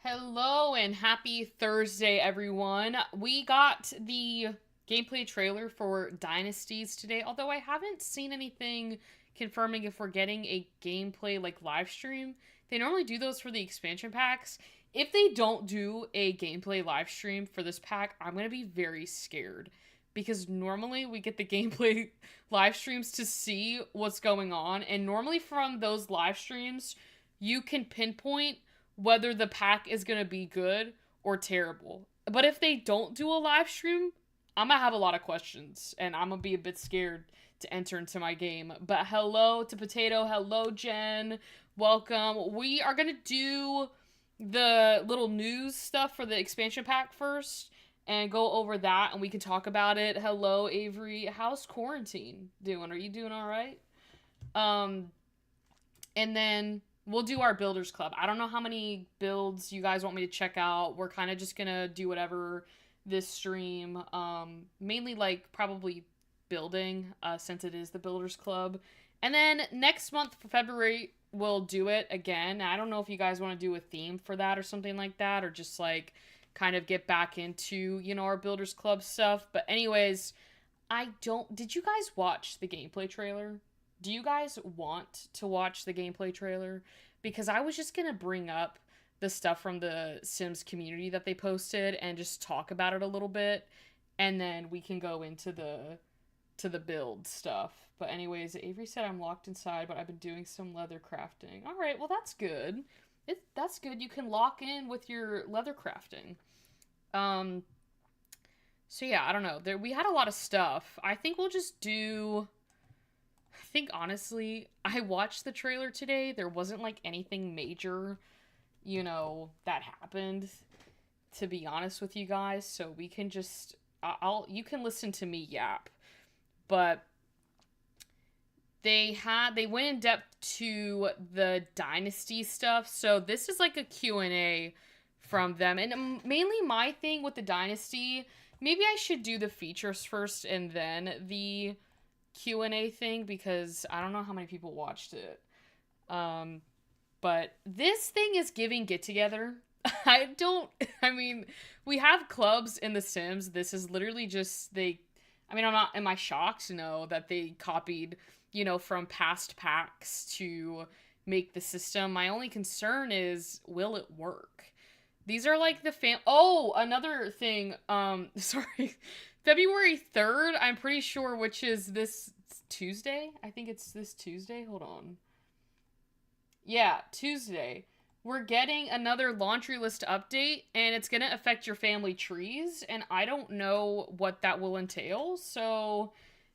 Hello and happy Thursday, everyone. We got the gameplay trailer for Dynasties today, although I haven't seen anything confirming if we're getting a gameplay like live stream. They normally do those for the expansion packs. If they don't do a gameplay live stream for this pack, I'm going to be very scared because normally we get the gameplay live streams to see what's going on, and normally from those live streams, you can pinpoint whether the pack is going to be good or terrible. But if they don't do a live stream, I'm going to have a lot of questions and I'm going to be a bit scared to enter into my game. But hello to Potato. Hello, Jen. Welcome. We are going to do the little news stuff for the expansion pack first and go over that and we can talk about it. Hello, Avery. How's quarantine doing? Are you doing all right? Um, and then we'll do our builders club. I don't know how many builds you guys want me to check out. We're kind of just gonna do whatever this stream. Mainly like probably building, since it is the builders club. And then next month for February we'll do it again. I don't know if you guys want to do a theme for that or something like that, or just like kind of get back into our builders club stuff. But anyways, I don't. Did you guys watch the gameplay trailer? Do you guys want to watch the gameplay trailer? Because I was just gonna bring up the stuff from the Sims community that they posted and just talk about it a little bit, and then we can go into the build stuff. But anyways, Avery said I'm locked inside, but I've been doing some leather crafting. All right, well that's good. That's good. You can lock in with your leather crafting. Um, so yeah, I don't know. We had a lot of stuff. I think we'll just do. I think honestly, I watched the trailer today. There wasn't like anything major, that happened. To be honest with you guys, so we can just I'll you can listen to me yap, but they went in depth to the dynasty stuff. So this is like a Q&A from them, and mainly my thing with the dynasty. Maybe I should do the features first and then the Q&A thing because I don't know how many people watched it. Um, but this thing is giving get together. I don't I mean, we have clubs in the Sims. This is literally just I'm not am I shocked? No, that they copied, from past packs to make the system. My only concern is will it work? These are like Oh, another thing. Sorry. February 3rd, I'm pretty sure, which is this Tuesday. I think it's this Tuesday. Hold on. Yeah, Tuesday. We're getting another laundry list update, and it's going to affect your family trees, and I don't know what that will entail. So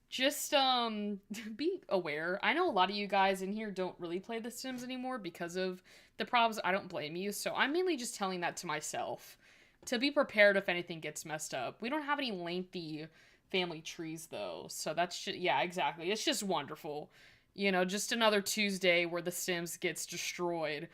just be aware. I know a lot of you guys in here don't really play The Sims anymore because of the problems. I don't blame you. So I'm mainly just telling that to myself to be prepared if anything gets messed up. We don't have any lengthy family trees though. So that's just, yeah, exactly. It's just wonderful. Just another Tuesday where The Sims gets destroyed.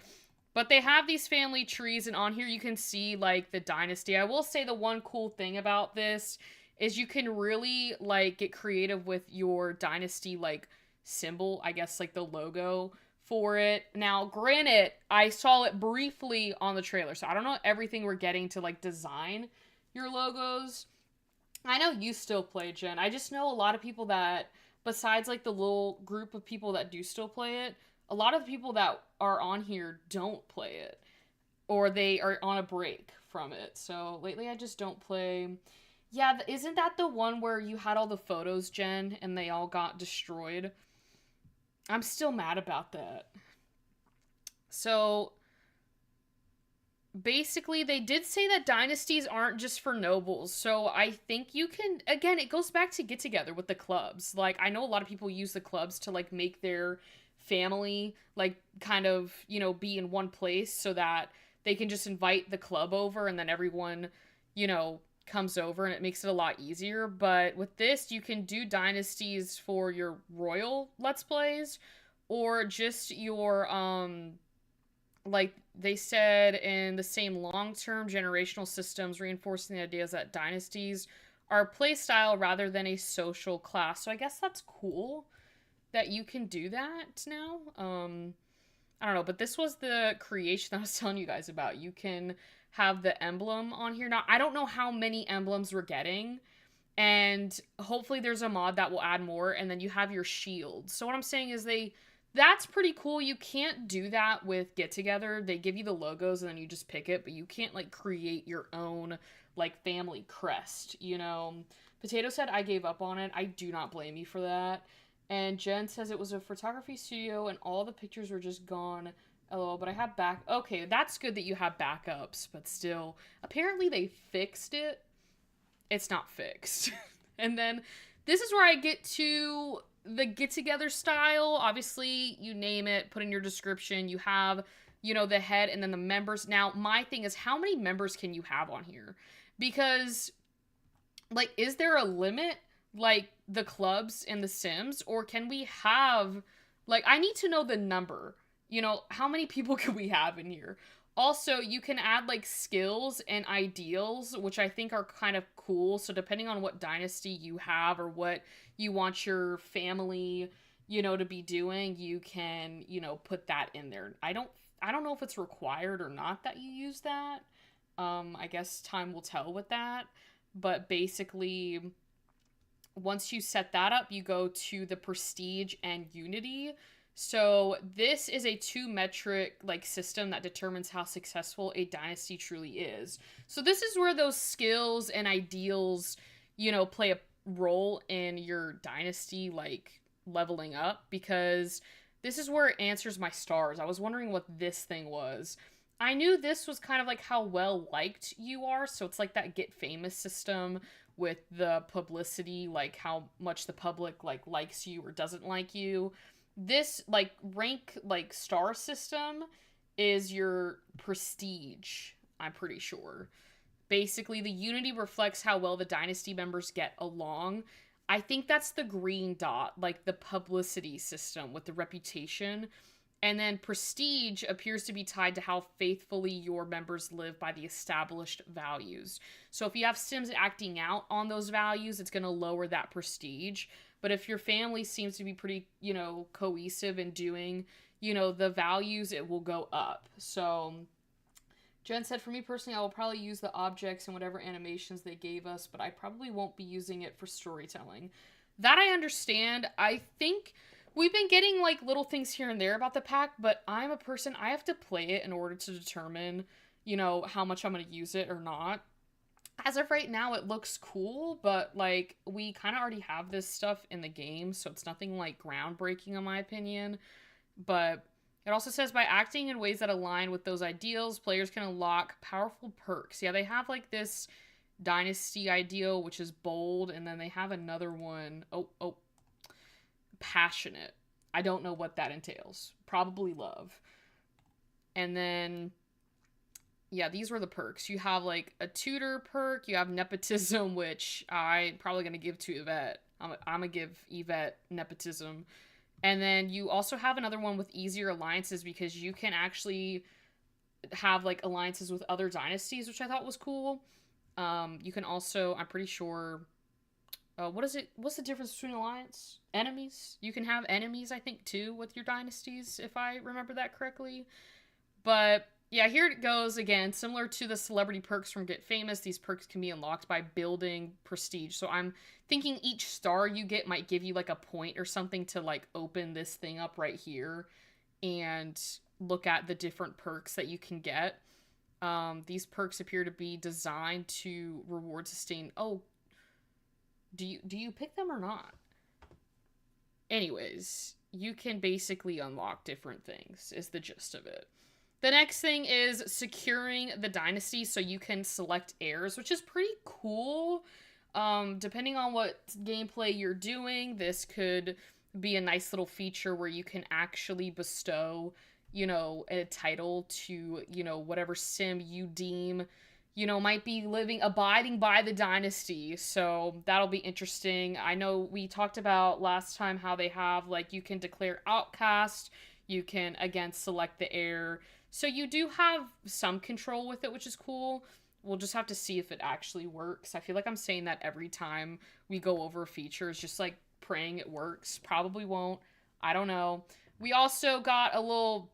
But they have these family trees, and on here you can see like the dynasty. I will say the one cool thing about this is you can really like get creative with your dynasty like symbol, I guess like the logo for it. Now, granted, I saw it briefly on the trailer, so I don't know everything we're getting to like design your logos. I know you still play, Jen. I just know a lot of people that, besides like the little group of people that do still play it, a lot of the people that are on here don't play it, or they are on a break from it. So lately I just don't play. Yeah, isn't that the one where you had all the photos, Jen, and they all got destroyed? I'm still mad about that. So basically, they did say that dynasties aren't just for nobles. So I think you can, again, it goes back to get together with the clubs. Like, I know a lot of people use the clubs to like make their family like kind of, be in one place so that they can just invite the club over and then everyone, comes over and it makes it a lot easier. But with this, you can do dynasties for your royal let's plays or just your like they said in the same long-term generational systems, reinforcing the ideas that dynasties are a play style rather than a social class. So I guess that's cool that you can do that now. I don't know, but this was the creation that I was telling you guys about. You can have the emblem on here. Now, I don't know how many emblems we're getting, and hopefully there's a mod that will add more, and then you have your shield. So what I'm saying is that's pretty cool. You can't do that with Get Together. They give you the logos and then you just pick it, but you can't like create your own like family crest, you know. Potato said I gave up on it. I do not blame you for that. And Jen says it was a photography studio and all the pictures were just gone. LOL, but I have back. Okay, that's good that you have backups, but still, apparently they fixed it. It's not fixed. And then this is where I get to the get together style. Obviously, you name it, put in your description. You have, you know, the head and then the members. Now, my thing is, how many members can you have on here? Because, like, is there a limit, like the clubs and the Sims, or can we have, like, I need to know the number. You know, how many people can we have in here? Also, you can add like skills and ideals, which I think are kind of cool. So depending on what dynasty you have or what you want your family, you know, to be doing, you can, you know, put that in there. I don't know if it's required or not that you use that. I guess time will tell with that. But basically, once you set that up, you go to the prestige and unity. So this is a 2 metric like system that determines how successful a dynasty truly is. So this is where those skills and ideals, you know, play a role in your dynasty like leveling up, because this is where it answers my stars. I was wondering what this thing was. I knew this was kind of like how well liked you are, so it's like that get famous system with the publicity, like how much the public like likes you or doesn't like you. This like rank like star system is your prestige, I'm pretty sure. Basically, the unity reflects how well the dynasty members get along. I think that's the green dot, like the publicity system with the reputation. And then prestige appears to be tied to how faithfully your members live by the established values. So if you have Sims acting out on those values, it's going to lower that prestige. But if your family seems to be pretty, you know, cohesive in doing, you know, the values, it will go up. So Jen said, for me personally, I will probably use the objects and whatever animations they gave us, but I probably won't be using it for storytelling. That I understand. I think we've been getting like little things here and there about the pack, but I'm a person, I have to play it in order to determine, you know, how much I'm going to use it or not. As of right now, it looks cool, but like we kind of already have this stuff in the game, so it's nothing like groundbreaking in my opinion. But it also says by acting in ways that align with those ideals, players can unlock powerful perks. Yeah, they have like this dynasty ideal, which is bold, and then they have another one. Oh, passionate. I don't know what that entails. Probably love. And then, yeah, these were the perks. You have like a tutor perk. You have nepotism, which I'm probably going to give to Yvette. I'm going to give Yvette nepotism. And then you also have another one with easier alliances, because you can actually have like alliances with other dynasties, which I thought was cool. You can also, I'm pretty sure, what is it? What's the difference between alliance? Enemies? You can have enemies, I think, too, with your dynasties, if I remember that correctly. But yeah, here it goes again. Similar to the celebrity perks from Get Famous, these perks can be unlocked by building prestige. So I'm thinking each star you get might give you like a point or something to like open this thing up right here and look at the different perks that you can get. These perks appear to be designed to reward sustain. Oh, do you pick them or not? Anyways, you can basically unlock different things is the gist of it. The next thing is securing the dynasty, so you can select heirs, which is pretty cool. Depending on what gameplay you're doing, this could be a nice little feature where you can actually bestow, you know, a title to, you know, whatever sim you deem, you know, might be abiding by the dynasty. So that'll be interesting. I know we talked about last time how they have, like, you can declare outcast, you can, again, select the heir. So you do have some control with it, which is cool. We'll just have to see if it actually works. I feel like I'm saying that every time we go over features, just like praying it works. Probably won't. I don't know. We also got a little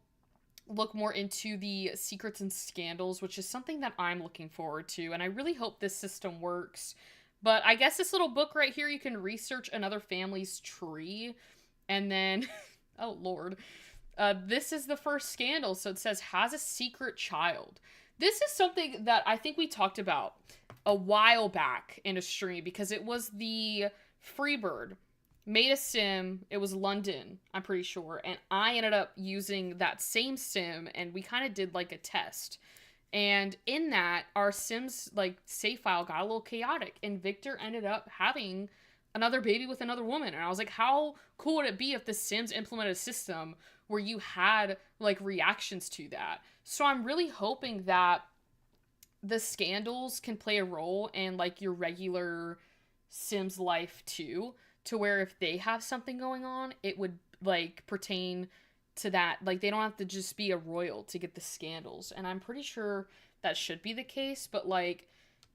look more into the secrets and scandals, which is something that I'm looking forward to, and I really hope this system works. But I guess this little book right here, you can research another family's tree, and then, oh lord, this is the first scandal. So it says, has a secret child. This is something that I think we talked about a while back in a stream, because it was the Freebird made a sim. It was London, I'm pretty sure, and I ended up using that same sim, and we kind of did like a test. And in that, our Sims like save file got a little chaotic, and Victor ended up having another baby with another woman. And I was like, how cool would it be if the Sims implemented a system where you had like reactions to that? So I'm really hoping that the scandals can play a role in like your regular Sims life too, to where if they have something going on, it would like pertain to that. Like they don't have to just be a royal to get the scandals. And I'm pretty sure that should be the case, but like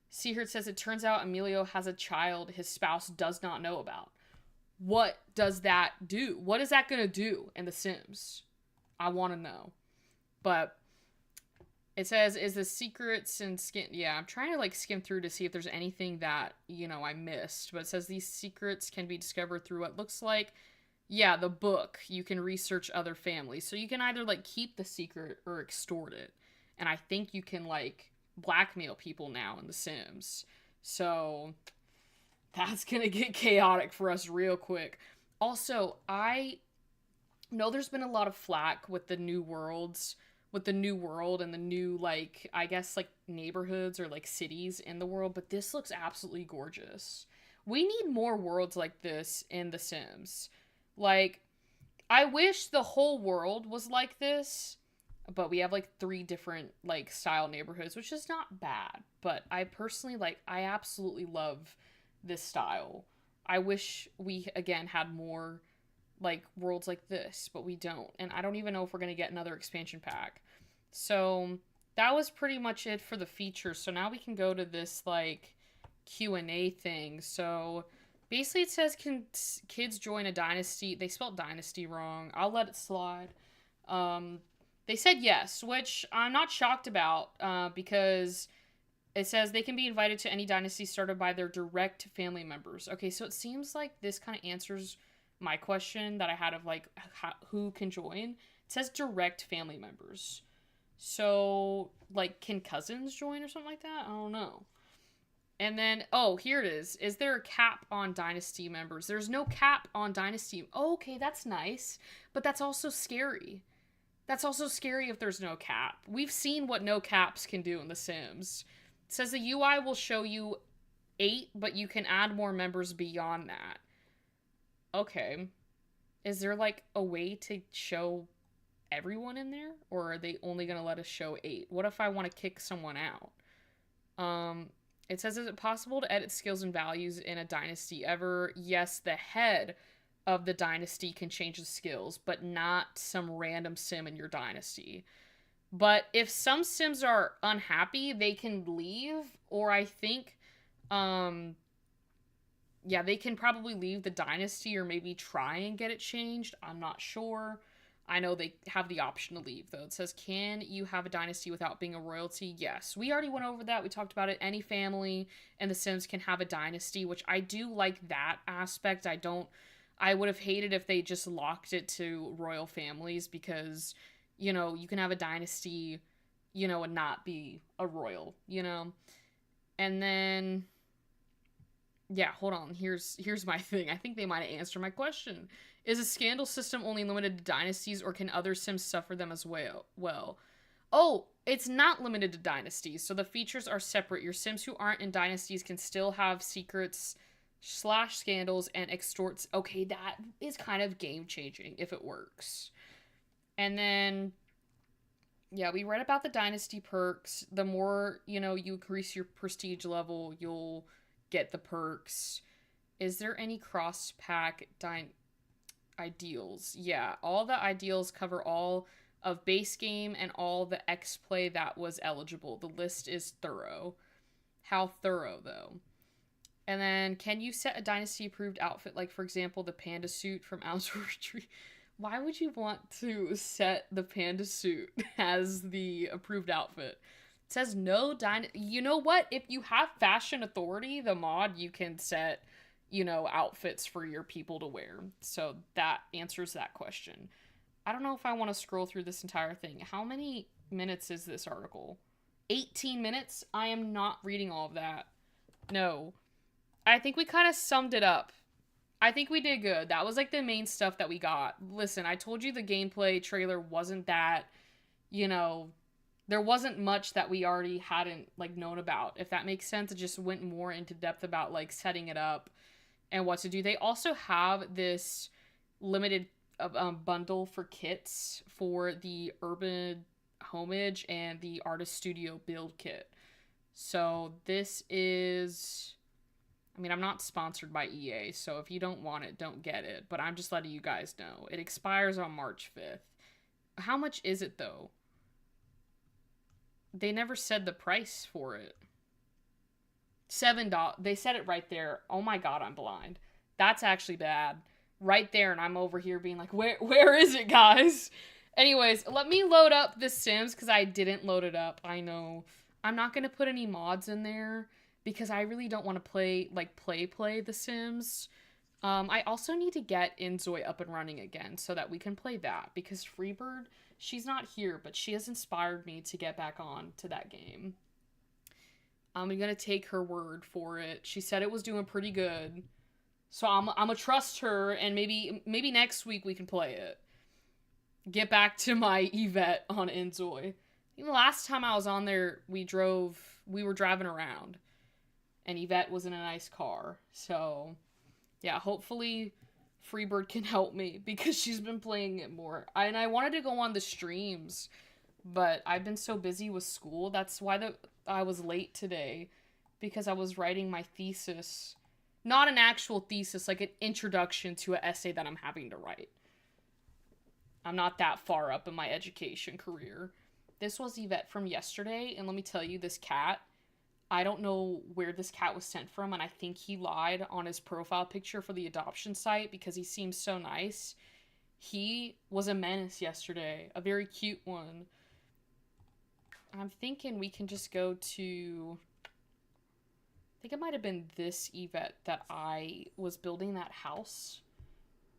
see here it says, it turns out Emilio has a child his spouse does not know about. What does that do? What is that gonna do in The Sims? I want to know. But it says, is the secrets and skin... Yeah, I'm trying to, like, skim through to see if there's anything that, you know, I missed. But it says these secrets can be discovered through what looks like... Yeah, the book. You can research other families. So you can either, like, keep the secret or extort it. And I think you can, like, blackmail people now in The Sims. So that's gonna get chaotic for us real quick. Also, I know there's been a lot of flack with the new worlds, with the new world and the new, like, I guess, like, neighborhoods or, like, cities in the world, but this looks absolutely gorgeous. We need more worlds like this in The Sims. Like, I wish the whole world was like this, but we have, like, 3 different, like, style neighborhoods, which is not bad, but I personally, like, I absolutely love this style. I wish we, again, had more, like, worlds like this, but we don't, and I don't even know if we're gonna get another expansion pack. So that was pretty much it for the features. So now we can go to this like Q&A thing. So basically it says, can kids join a dynasty? They spelled dynasty wrong. I'll let it slide. They said yes, which I'm not shocked about, because it says they can be invited to any dynasty started by their direct family members. Okay, so it seems like this kind of answers my question that I had of like who can join. It says direct family members. So, like, can cousins join or something like that? I don't know. And then, oh, here it is. Is there a cap on Dynasty members? There's no cap on Dynasty. Oh, okay, that's nice. But that's also scary. That's also scary if there's no cap. We've seen what no caps can do in The Sims. It says the UI will show you 8, but you can add more members beyond that. Okay. Is there, like, a way to show everyone in there, or are they only going to let us show 8? What if I want to kick someone out? It says, is it possible to edit skills and values in a dynasty ever? Yes, the head of the dynasty can change the skills, but not some random sim in your dynasty. But if some sims are unhappy, they can leave, or I think yeah, they can probably leave the dynasty or maybe try and get it changed. I'm not sure. I know they have the option to leave, though. It says, can you have a dynasty without being a royalty? Yes. We already went over that. We talked about it. Any family in The Sims can have a dynasty, which I do like that aspect. I would have hated if they just locked it to royal families because, you know, you can have a dynasty, you know, and not be a royal, you know? And then... yeah, hold on. Here's my thing. I think they might have answered my question. Is a scandal system only limited to dynasties, or can other sims suffer them as well? Oh, it's not limited to dynasties, so the features are separate. Your sims who aren't in dynasties can still have secrets / scandals and extorts. Okay, that is kind of game-changing if it works. And then, yeah, we read about the dynasty perks. The more, you know, you increase your prestige level, you'll get the perks. Is there any cross-pack ideals? Yeah, all the ideals cover all of base game and all the X-Play that was eligible. The list is thorough. How thorough, though? And then, can you set a dynasty-approved outfit, like, for example, the panda suit from Al's Retreat? Why would you want to set the panda suit as the approved outfit? It says no You know what? If you have fashion authority, the mod, you can set, outfits for your people to wear. So that answers that question. I don't know if I want to scroll through this entire thing. How many minutes is this article? 18 minutes? I am not reading all of that. No. I think we kind of summed it up. I think we did good. That was like the main stuff that we got. Listen, I told you the gameplay trailer wasn't that, you know, there wasn't much that we already hadn't like known about. If that makes sense, it just went more into depth about like setting it up and what to do. They also have this limited bundle for kits for the Urban Homage and the Artist Studio build kit. So this is, I mean, I'm not sponsored by EA, so if you don't want it, don't get it. But I'm just letting you guys know. It expires on March 5th. How much is it, though? They never said the price for it. $7. They said it right there. Oh my god, I'm blind. That's actually bad. Right there, and I'm over here being like, where is it, guys? Anyways, let me load up The Sims, because I didn't load it up. I know. I'm not going to put any mods in there, because I really don't want to play The Sims. I also need to get Inzoi up and running again, so that we can play that, because Freebird, she's not here, but she has inspired me to get back on to that game. I'm going to take her word for it. She said it was doing pretty good. So I'm gonna trust her, and maybe next week we can play it. Get back to my Yvette on Inzoi. Even last time I was on there, we were driving around, and Yvette was in a nice car. So, yeah, hopefully Freebird can help me, because she's been playing it more. And I wanted to go on the streams, but I've been so busy with school. That's why I was late today, because I was writing my thesis. Not an actual thesis, like an introduction to an essay that I'm having to write. I'm not that far up in my education career. This was Yvette from yesterday, and let me tell you, this cat, I don't know where this cat was sent from, and I think he lied on his profile picture for the adoption site because he seems so nice. He was a menace yesterday, a very cute one. I'm thinking we can just go to... I think it might have been this Yvette that I was building that house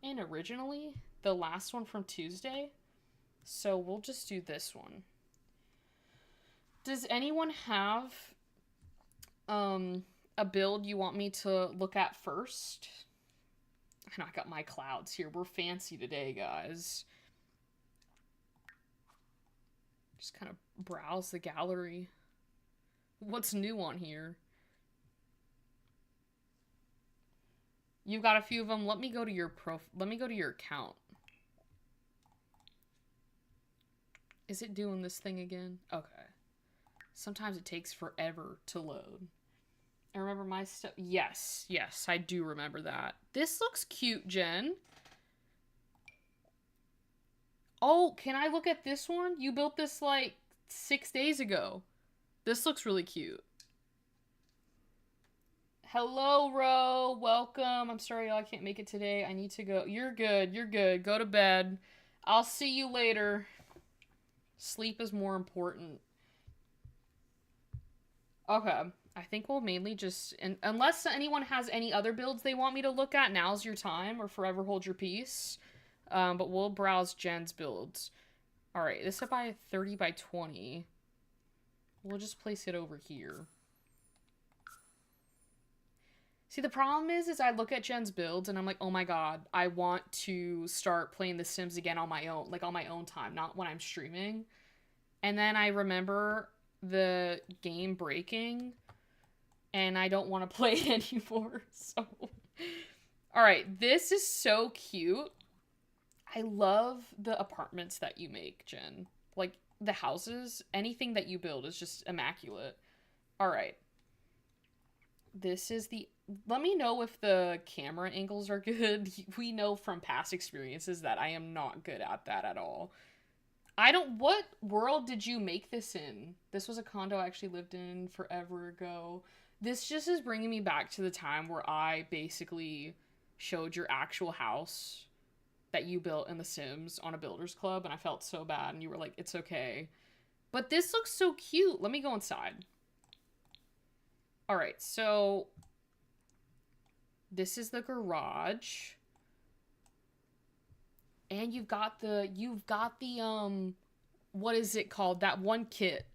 in originally. The last one from Tuesday. So we'll just do this one. Does anyone have a build you want me to look at first? I know I got my clouds here. We're fancy today, guys. Just kind of browse the gallery. What's new on here? You've got a few of them. Let me go to your account. Is it doing this thing again? Okay. Sometimes it takes forever to load. I remember my stuff. Yes, I do remember that. This looks cute, Jen. Oh, can I look at this one? You built this like 6 days ago. This looks really cute. Hello, Ro. Welcome. I'm sorry, y'all, I can't make it today. I need to go. You're good. Go to bed. I'll see you later. Sleep is more important. Okay. I think we'll mainly just... unless anyone has any other builds they want me to look at, now's your time, or forever hold your peace. But we'll browse Jen's builds. Alright, this is by 30 by 20. We'll just place it over here. See, the problem is I look at Jen's builds and I'm like, oh my god, I want to start playing The Sims again on my own, like on my own time, not when I'm streaming. And then I remember the game breaking and I don't want to play it anymore, so. Alright, this is so cute. I love the apartments that you make, Jen. Like, the houses, anything that you build is just immaculate. Alright. This is the... Let me know if the camera angles are good. We know from past experiences that I am not good at that at all. What world did you make this in? This was a condo I actually lived in forever ago. This just is bringing me back to the time where I basically showed your actual house that you built in The Sims on a builder's club, and I felt so bad, and you were like, it's okay. But this looks so cute. Let me go inside. All right, so this is the garage. And you've got the what is it called? That one kit.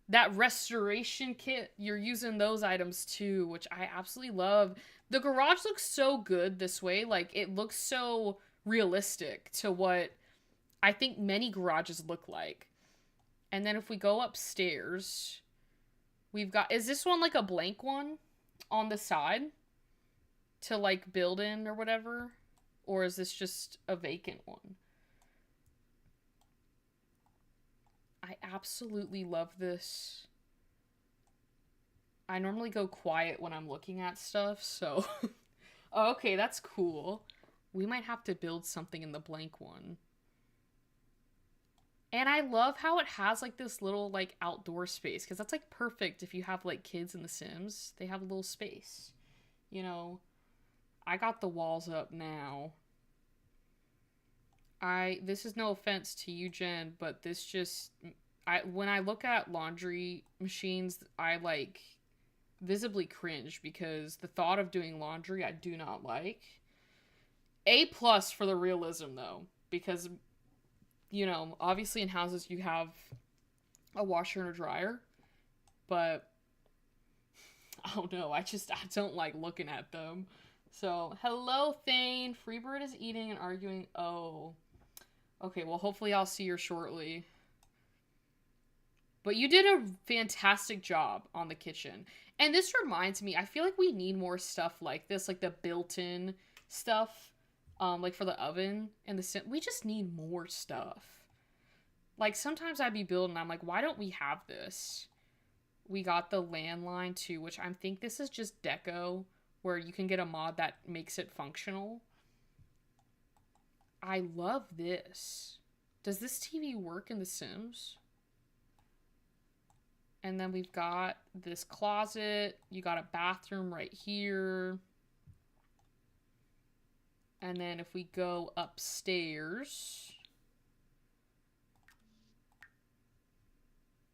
That restoration kit. You're using those items too, which I absolutely love. The garage looks so good this way. Like, it looks so realistic to what I think many garages look like. And then if we go upstairs, we've got, is this one like a blank one on the side to like build in or whatever? Or is this just a vacant one? I absolutely love this. I normally go quiet when I'm looking at stuff, so... Oh, okay, that's cool. We might have to build something in the blank one. And I love how it has, like, this little, like, outdoor space. Because that's, like, perfect if you have, like, kids in The Sims. They have a little space. You know? I got the walls up now. This is no offense to you, Jen, but this just... when I look at laundry machines, I, like, visibly cringe. Because the thought of doing laundry, I do not like. A+ for the realism, though. Because... you know, obviously in houses you have a washer and a dryer, but I don't know, I don't like looking at them. So, hello, Thane. Freebird is eating and arguing. Oh. Okay, well, hopefully I'll see her shortly. But you did a fantastic job on the kitchen. And this reminds me, I feel like we need more stuff like this, like the built-in stuff. Like for the oven and we just need more stuff. Like sometimes I'd be building, I'm like, why don't we have this? We got the landline too, which I think this is just deco, where you can get a mod that makes it functional. I love this. Does this TV work in The Sims? And then we've got this closet. You got a bathroom right here. And then if we go upstairs,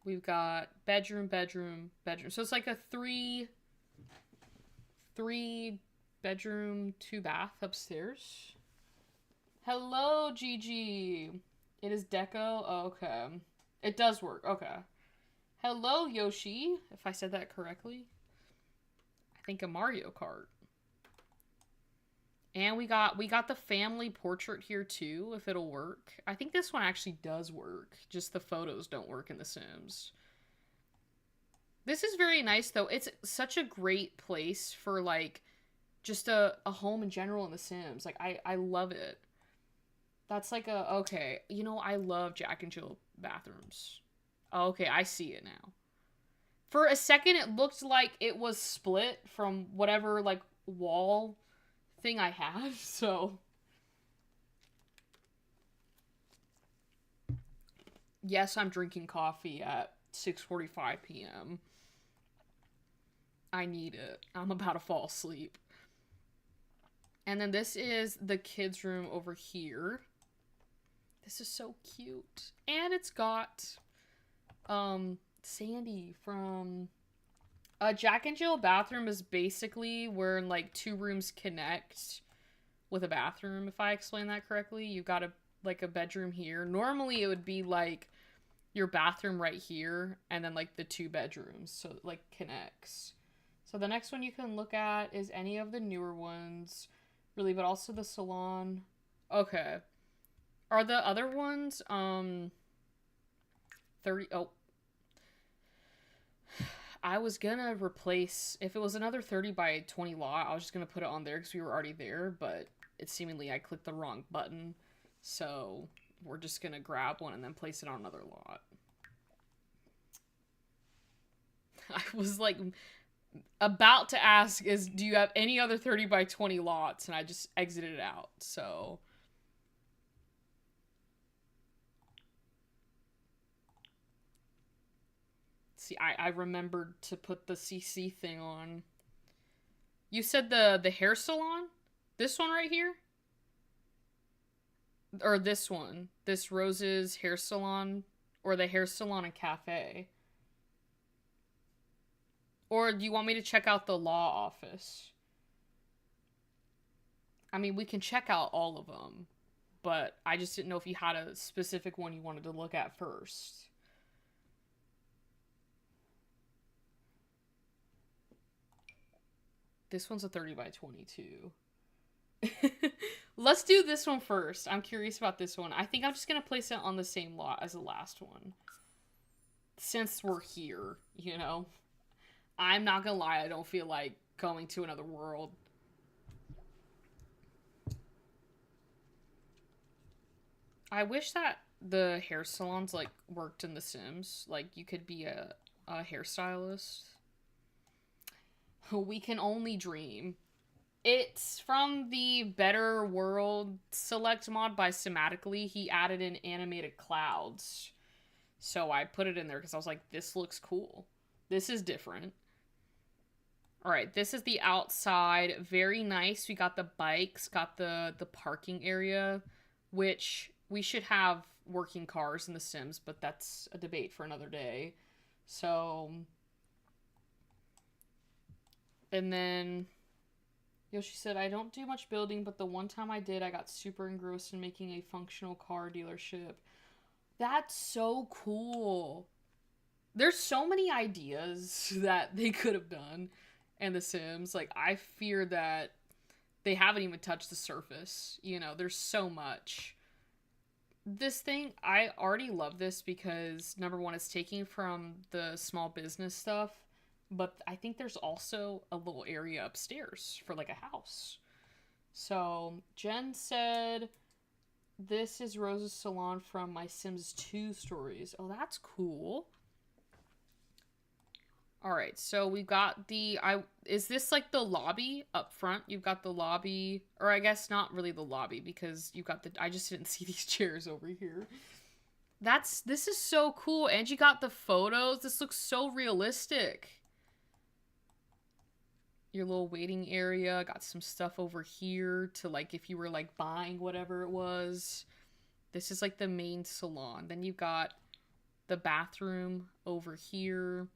we've got bedroom, bedroom, bedroom. So it's like a three bedroom, 2 bath upstairs. Hello, Gigi. It is deco. Oh, okay. It does work. Okay. Hello, Yoshi. If I said that correctly. I think a Mario Kart. And we got the family portrait here too, if it'll work. I think this one actually does work. Just the photos don't work in The Sims. This is very nice though. It's such a great place for like just a home in general in The Sims. Like I love it. That's like okay. You know, I love Jack and Jill bathrooms. Okay, I see it now. For a second it looked like it was split from whatever like wall thing I had, so yes, I'm drinking coffee at 6:45 p.m. I need it. I'm about to fall asleep. And then this is the kids' room over here. This is so cute. And it's got Sandy from Jack and Jill bathroom is basically where like 2 rooms connect with a bathroom, if I explain that correctly. You've got a bedroom here. Normally it would be like your bathroom right here and then like the 2 bedrooms, so it like connects. So the next one you can look at is any of the newer ones, really, but also the salon. Okay. Are the other ones 30 oh, I was gonna replace, if it was another 30 by 20 lot, I was just gonna put it on there because we were already there, but it seemingly I clicked the wrong button, so we're just gonna grab one and then place it on another lot. I was like about to ask do you have any other 30 by 20 lots, and I just exited it out, so... See, I remembered to put the CC thing on. You said the hair salon? This one right here? Or this one. This Rose's hair salon. Or the hair salon and cafe. Or do you want me to check out the law office? I mean, we can check out all of them. But I just didn't know if you had a specific one you wanted to look at first. This one's a 30 by 22. Let's do this one first. I'm curious about this one. I think I'm just going to place it on the same lot as the last one. Since we're here, you know? I'm not going to lie, I don't feel like going to another world. I wish that the hair salons, like, worked in The Sims. Like, you could be a hairstylist. We can only dream. It's from the Better World Select mod by Simatically. He added in animated clouds. So I put it in there because I was like, this looks cool. This is different. Alright, this is the outside. Very nice. We got the bikes, got the parking area, which we should have working cars in The Sims, but that's a debate for another day. So... And then Yoshi said, I don't do much building, but the one time I did, I got super engrossed in making a functional car dealership. That's so cool. There's so many ideas that they could have done in The Sims. Like, I fear that they haven't even touched the surface. You know, there's so much. This thing, I already love this because, number one, it's taking from the small business stuff. But I think there's also a little area upstairs for, like, a house. So, Jen said, this is Rose's salon from my Sims 2 stories. Oh, that's cool. Alright, so we've got the... Is this, like, the lobby up front? You've got the lobby... Or I guess not really the lobby, because you've got the... I just didn't see these chairs over here. This is so cool. And you got the photos. This looks so realistic. Your little waiting area. Got some stuff over here to, like, if you were, like, buying whatever it was. This is, like, the main salon. Then you've got the bathroom over here.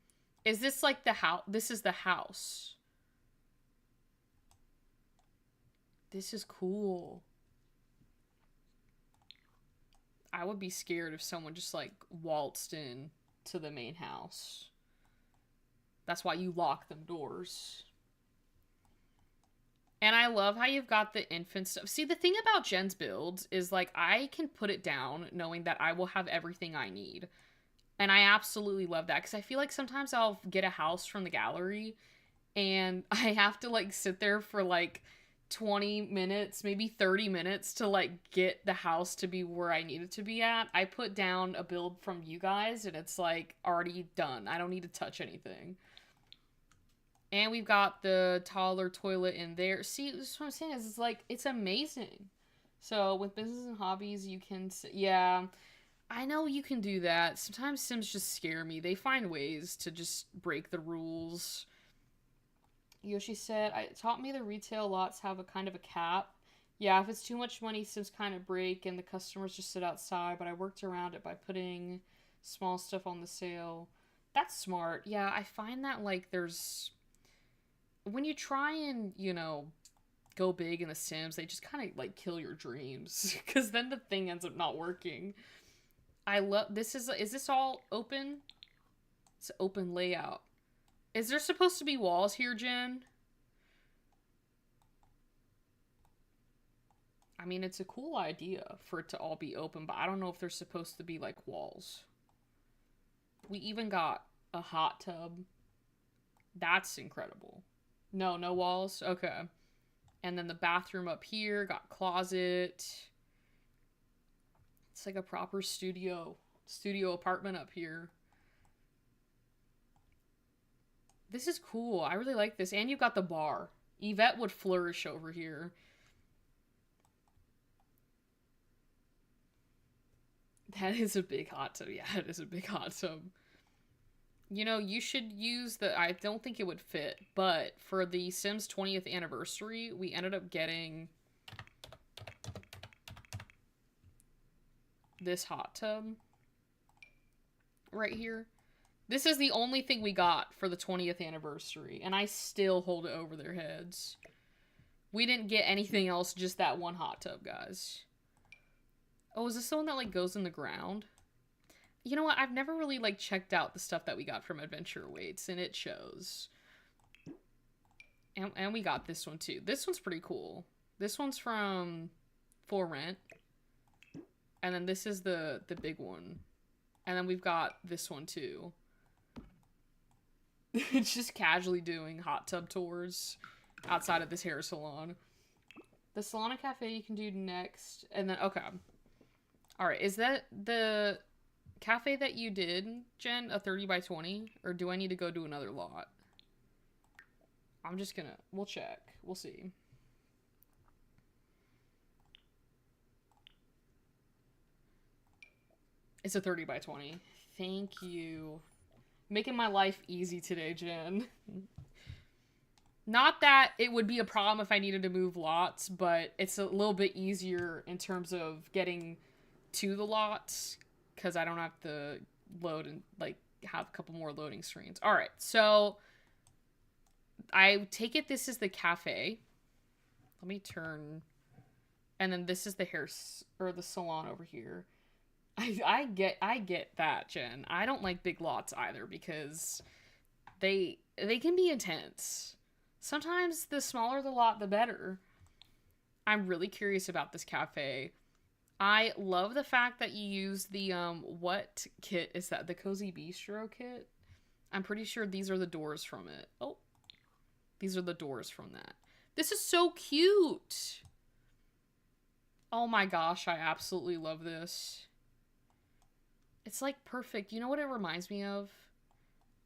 Is this, like, the house? This is the house. This is cool. I would be scared if someone just, like, waltzed in to the main house. That's why you lock them doors. And I love how you've got the infant stuff. See, the thing about Jen's builds is, like, I can put it down knowing that I will have everything I need. And I absolutely love that. Because I feel like sometimes I'll get a house from the gallery and I have to, like, sit there for, like, 20 minutes, maybe 30 minutes to, like, get the house to be where I need it to be at. I put down a build from you guys and it's, like, already done. I don't need to touch anything. And we've got the taller toilet in there. See, that's what I'm saying is, it's like, it's amazing. So, with business and hobbies, you can... Yeah, I know you can do that. Sometimes Sims just scare me. They find ways to just break the rules. Yoshi said, it taught me the retail lots have a kind of a cap. Yeah, if it's too much money, Sims kind of break, and the customers just sit outside. But I worked around it by putting small stuff on the sale. That's smart. Yeah, I find that, like, there's... When you try and, you know, go big in The Sims, they just kind of, like, kill your dreams. Because then the thing ends up not working. I love... Is this all open? It's open layout. Is there supposed to be walls here, Jen? I mean, it's a cool idea for it to all be open, but I don't know if there's supposed to be, like, walls. We even got a hot tub. That's incredible. No walls? Okay. And then the bathroom up here, got closet. It's like a proper studio apartment up here. This is cool. I really like this. And you've got the bar. Yvette would flourish over here. That is a big hot tub. Yeah, it is a big hot tub. You know, you should use the... I don't think it would fit, but for the Sims 20th anniversary, we ended up getting this hot tub right here. This is the only thing we got for the 20th anniversary, and I still hold it over their heads. We didn't get anything else, just that one hot tub, guys. Oh, is this the one that, like, goes in the ground? You know what? I've never really, like, checked out the stuff that we got from Adventure Awaits, and it shows. And we got this one, too. This one's pretty cool. This one's from For Rent. And then this is the big one. And then we've got this one, too. It's just casually doing hot tub tours outside of this hair salon. The salon and cafe you can do next. And then, okay. Alright, is that the cafe that you did, Jen, a 30 by 20? Or do I need to go do another lot? I'm just gonna, we'll check. We'll see. It's a 30 by 20. Thank you. Making my life easy today, Jen. Not that it would be a problem if I needed to move lots, but it's a little bit easier in terms of getting to the lots, because I don't have to load and, like, have a couple more loading screens. Alright, so I take it this is the cafe. Let me turn. And then this is the hair, or the salon over here. I get that, Jen. I don't like big lots either, because they can be intense. Sometimes the smaller the lot, the better. I'm really curious about this cafe. I love the fact that you use the, what kit is that? The Cozy Bistro kit? I'm pretty sure these are the doors from it. Oh, these are the doors from that. This is so cute. Oh my gosh, I absolutely love this. It's like perfect. You know what it reminds me of?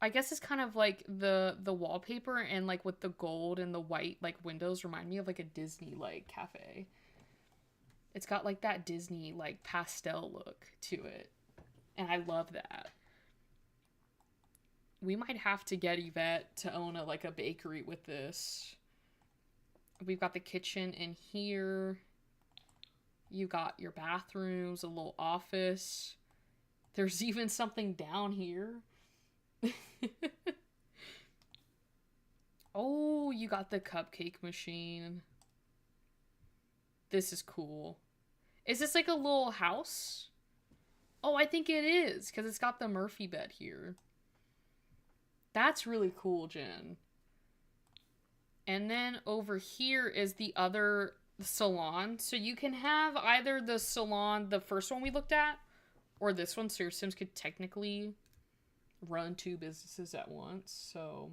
I guess it's kind of like the wallpaper and like with the gold and the white like windows remind me of like a Disney like cafe. It's got like that Disney like pastel look to it. And I love that. We might have to get Yvette to own a bakery with this. We've got the kitchen in here. You got your bathrooms, a little office. There's even something down here. Oh, you got the cupcake machine. This is cool. Is this like a little house? Oh, I think it is, because it's got the Murphy bed here. That's really cool, Jen. And then over here is the other salon. So you can have either the salon, the first one we looked at, or this one. So your Sims could technically run two businesses at once. So,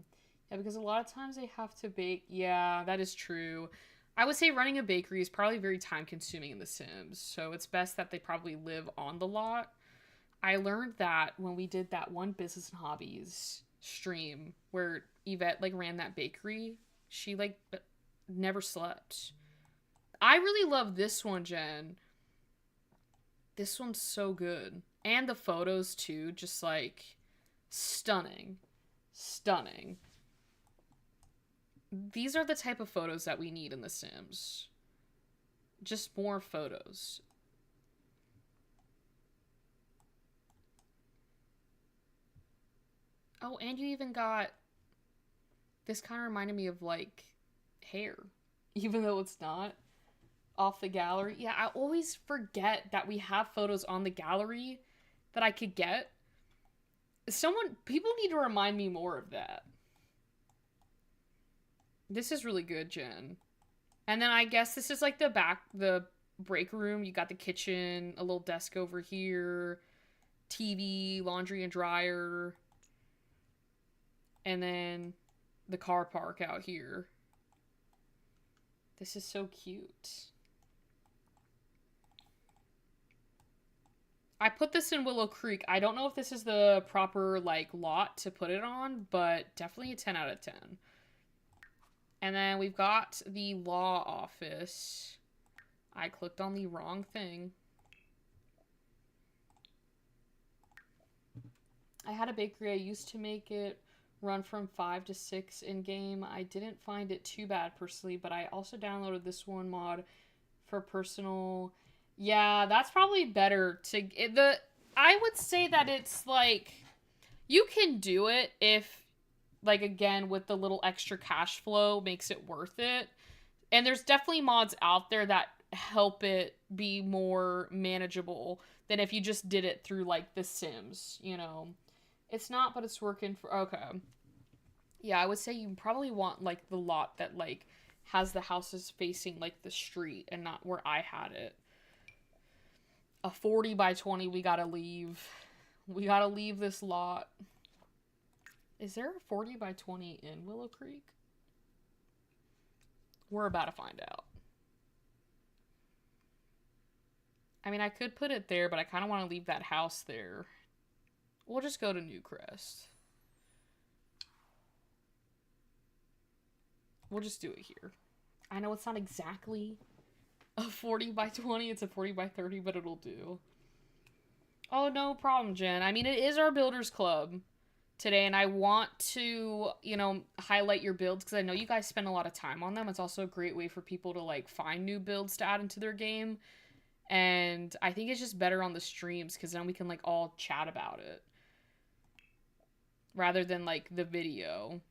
yeah, because a lot of times they have to bake. Yeah, that is true. I would say running a bakery is probably very time consuming in The Sims. So it's best that they probably live on the lot. I learned that when we did that one business and hobbies stream where Yvette like ran that bakery. She like never slept. I really love this one, Jen. This one's so good. And the photos too, just like stunning. Stunning. These are the type of photos that we need in The Sims. Just more photos. Oh, and you even got... This kind of reminded me of, like, hair. Even though it's not. Off the gallery. Yeah, I always forget that we have photos on the gallery that I could get. People need to remind me more of that. This is really good, Jen. And then I guess this is like the break room. You got the kitchen, a little desk over here, TV, laundry and dryer, and then the car park out here. This is so cute. I put this in Willow Creek. I don't know if this is the proper like lot to put it on, but definitely a 10 out of 10. And then we've got the law office. I clicked on the wrong thing. I had a bakery. I used to make it run from 5 to 6 in game. I didn't find it too bad personally, but I also downloaded this one mod for personal Yeah, that's probably better the I would say that it's like you can do it if like again with the little extra cash flow makes it worth it. And there's definitely mods out there that help it be more manageable than if you just did it through like The Sims, you know. It's not, but it's working for okay. Yeah, I would say you probably want like the lot that like has the houses facing like the street and not where I had it. A 40 by 20 we gotta leave. We gotta leave this lot. Is there a 40 by 20 in Willow Creek? We're about to find out. I mean, I could put it there, but I kind of want to leave that house there. We'll just go to Newcrest. We'll just do it here. I know it's not exactly a 40 by 20, it's a 40 by 30, but it'll do. Oh, no problem, Jen. I mean, it is our builders club today, and I want to, you know, highlight your builds because I know you guys spend a lot of time on them. It's also a great way for people to like find new builds to add into their game. And I think it's just better on the streams because then we can like all chat about it rather than like the video.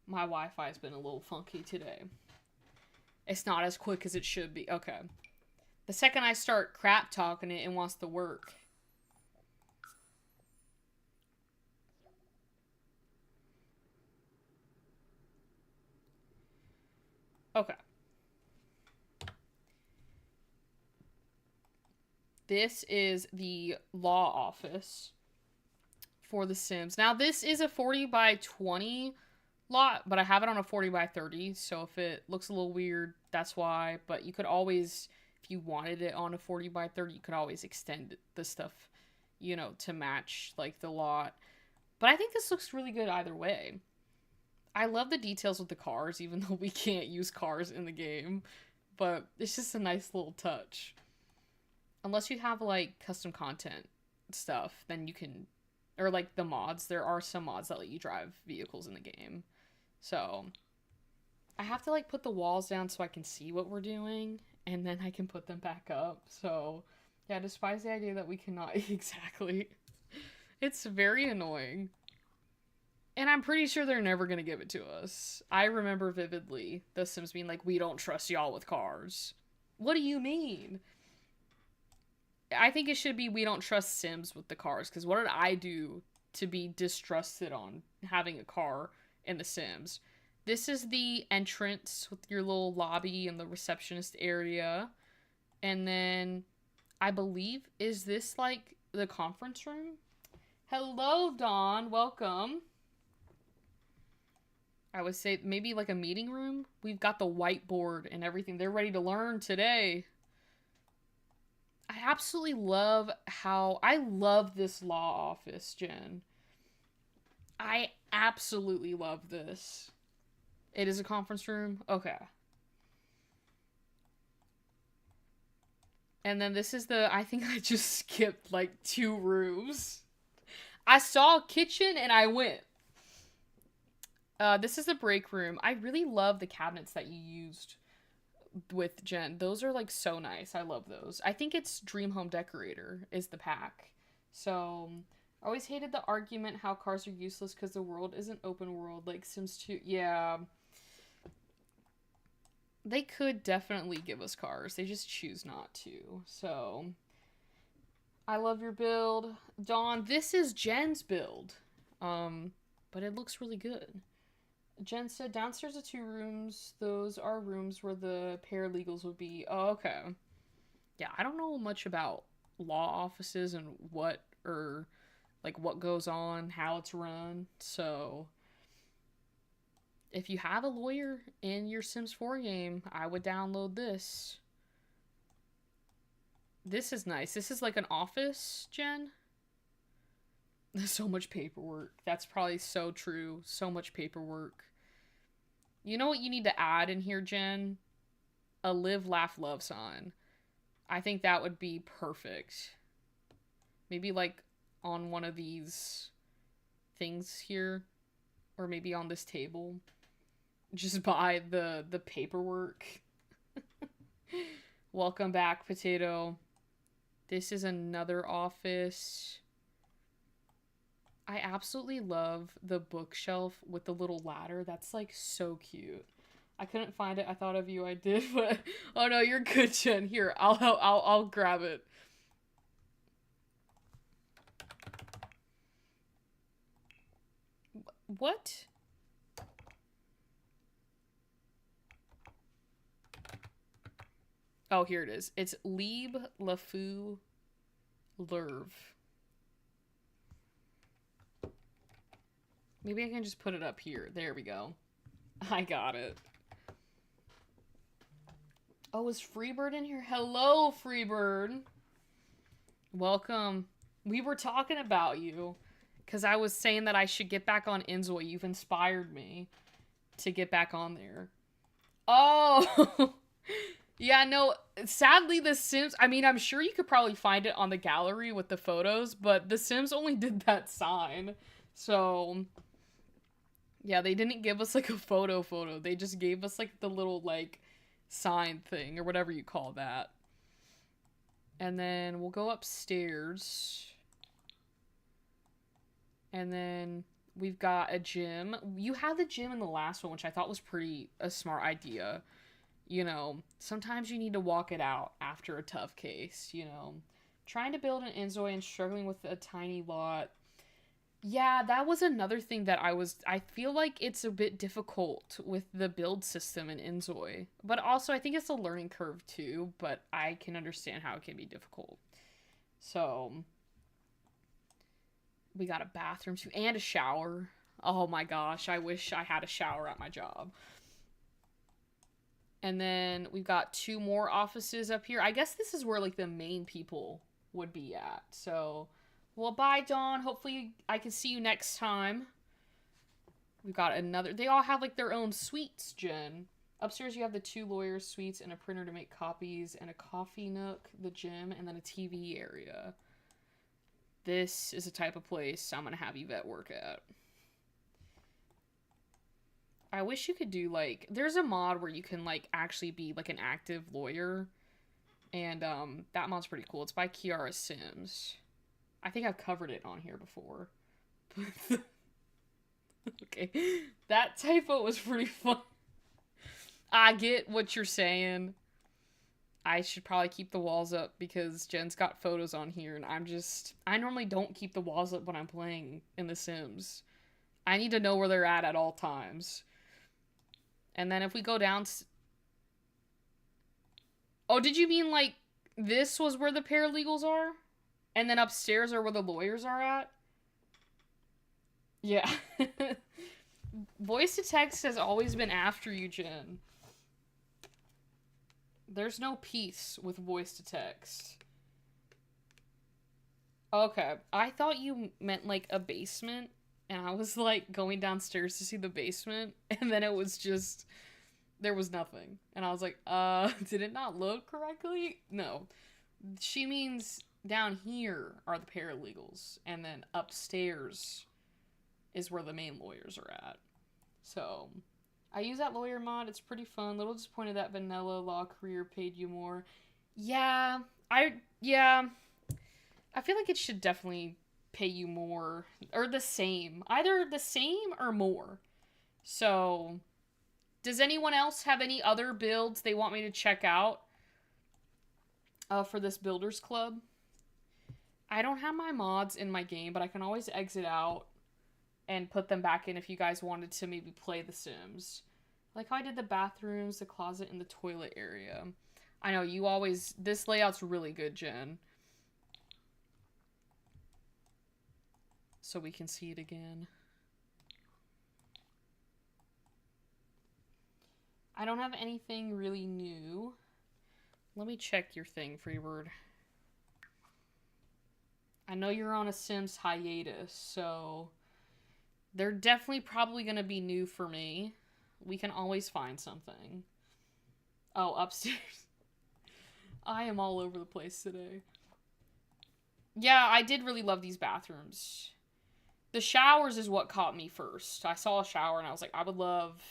My Wi-Fi has been a little funky today. It's not as quick as it should be. Okay. The second I start crap talking it wants to work. Okay. This is the law office for The Sims. Now, this is a 40 by 20 lot, but I have it on a 40 by 30, so if it looks a little weird, that's why. But you could always, if you wanted it on a 40 by 30, you could always extend the stuff, you know, to match, like, the lot. But I think this looks really good either way. I love the details with the cars, even though we can't use cars in the game. But it's just a nice little touch. Unless you have, like, custom content stuff, then you can... Or, like, the mods. There are some mods that let you drive vehicles in the game. So, I have to, like, put the walls down so I can see what we're doing. And then I can put them back up. So, yeah, despise the idea that we cannot... Exactly. It's very annoying. And I'm pretty sure they're never going to give it to us. I remember vividly The Sims being like, we don't trust y'all with cars. What do you mean? I think it should be we don't trust Sims with the cars. Because what did I do to be distrusted on having a car in The Sims? This is the entrance with your little lobby and the receptionist area. And then I believe, is this like the conference room? Hello, Dawn. Welcome. I would say maybe like a meeting room. We've got the whiteboard and everything. They're ready to learn today. I absolutely love how... I love this law office, Jen. I absolutely love this. It is a conference room? Okay. And then this is the... I think I just skipped like 2 rooms. I saw a kitchen and I went. This is the break room. I really love the cabinets that you used with Jen. Those are like so nice. I love those. I think it's Dream Home Decorator is the pack. So I always hated the argument how cars are useless because the world isn't open world like Sims 2. Yeah. They could definitely give us cars. They just choose not to. So I love your build. Dawn, this is Jen's build. But it looks really good. Jen said downstairs are 2 rooms. Those are rooms where the paralegals would be. Oh, okay. Yeah, I don't know much about law offices and what or like what goes on, how it's run. So if you have a lawyer in your Sims 4 game, I would download this. This is nice. This is like an office, Jen. So much paperwork. That's probably so true. So much paperwork. You know what you need to add in here, Jen? A live, laugh, love sign. I think that would be perfect. Maybe like on one of these things here, or maybe on this table. Just buy the paperwork. Welcome back, Potato. This is another office. I absolutely love the bookshelf with the little ladder. That's like so cute. I couldn't find it. I thought of you. I did, but oh no, you're good, Jen. Here, I'll grab it. What? Oh, here it is. It's Lieb LeFou Lerv. Maybe I can just put it up here. There we go. I got it. Oh, is Freebird in here? Hello, Freebird. Welcome. We were talking about you because I was saying that I should get back on Inzoi. You've inspired me to get back on there. Oh, yeah, no, sadly The Sims, I mean, I'm sure you could probably find it on the gallery with the photos, but The Sims only did that sign. So, yeah, they didn't give us like a photo. They just gave us like the little like sign thing or whatever you call that. And then we'll go upstairs. And then we've got a gym. You had the gym in the last one, which I thought was a smart idea. You know, sometimes you need to walk it out after a tough case, you know. Trying to build an Inzoi and struggling with a tiny lot. Yeah, that was another thing that I feel like it's a bit difficult with the build system in Inzoi. But also, I think it's a learning curve too, but I can understand how it can be difficult. So, we got a bathroom too, and a shower. Oh my gosh, I wish I had a shower at my job. And then we've got 2 more offices up here. I guess this is where like the main people would be at. So, well, bye, Dawn. Hopefully I can see you next time. We've got another. They all have like their own suites, Jen. Upstairs you have the 2 lawyers' suites and a printer to make copies and a coffee nook, the gym, and then a TV area. This is a type of place I'm gonna have Yvette work at. I wish you could do like, there's a mod where you can like actually be like an active lawyer, and that mod's pretty cool. It's by Kiara Sims. I think I've covered it on here before. Okay, that typo was pretty fun. I get what you're saying. I should probably keep the walls up because Jen's got photos on here, and I normally don't keep the walls up when I'm playing in The Sims. I need to know where they're at all times. And then if we go down... Oh, did you mean, like, this was where the paralegals are? And then upstairs are where the lawyers are at? Yeah. Voice to text has always been after you, Jen. There's no peace with voice to text. Okay. I thought you meant, like, a basement. And I was, like, going downstairs to see the basement. And then it was just... There was nothing. And I was like, did it not load correctly? No. She means down here are the paralegals. And then upstairs is where the main lawyers are at. So, I use that lawyer mod. It's pretty fun. Little disappointed that vanilla law career paid you more. Yeah. I feel like it should definitely pay you more. Or the same. Either the same or more. So, does anyone else have any other builds they want me to check out for this Builders Club? I don't have my mods in my game, but I can always exit out and put them back in if you guys wanted to maybe play The Sims. Like how I did the bathrooms, the closet, and the toilet area. I know, you always... This layout's really good, Jen. So we can see it again. I don't have anything really new. Let me check your thing, Freebird. I know you're on a Sims hiatus, so... They're definitely probably going to be new for me. We can always find something. Oh, upstairs. I am all over the place today. Yeah, I did really love these bathrooms. The showers is what caught me first. I saw a shower and I was like, I would love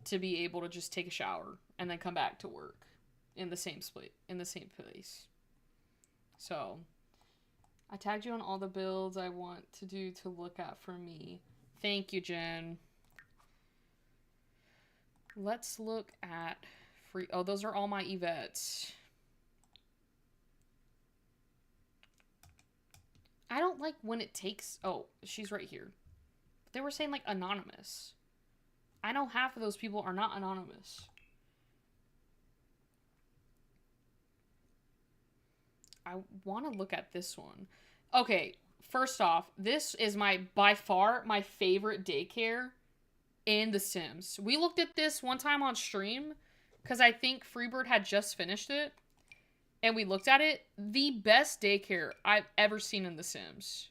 to be able to just take a shower and then come back to work in the same place. So, I tagged you on all the builds I want to do to look at for me. Thank you, Jen. Let's look at free. Oh, those are all my Yvettes. I don't like when it takes. Oh, she's right here. They were saying like anonymous. I know half of those people are not anonymous. I want to look at this one. Okay, first off, this is by far my favorite daycare in The Sims. We looked at this one time on stream because I think Freebird had just finished it. And we looked at it. The best daycare I've ever seen in The Sims.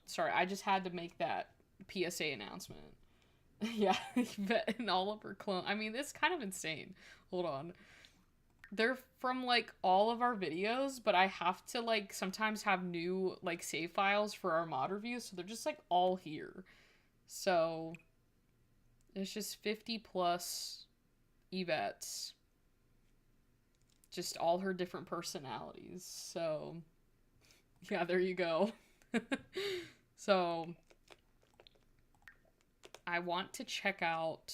Sorry, I just had to make that PSA announcement. Yeah, and all of her clone. I mean, it's kind of insane. Hold on. They're from like all of our videos, but I have to like sometimes have new like save files for our mod reviews, so they're just like all here. So it's just 50 plus Yvettes. Just all her different personalities. So yeah, there you go. So I want to check out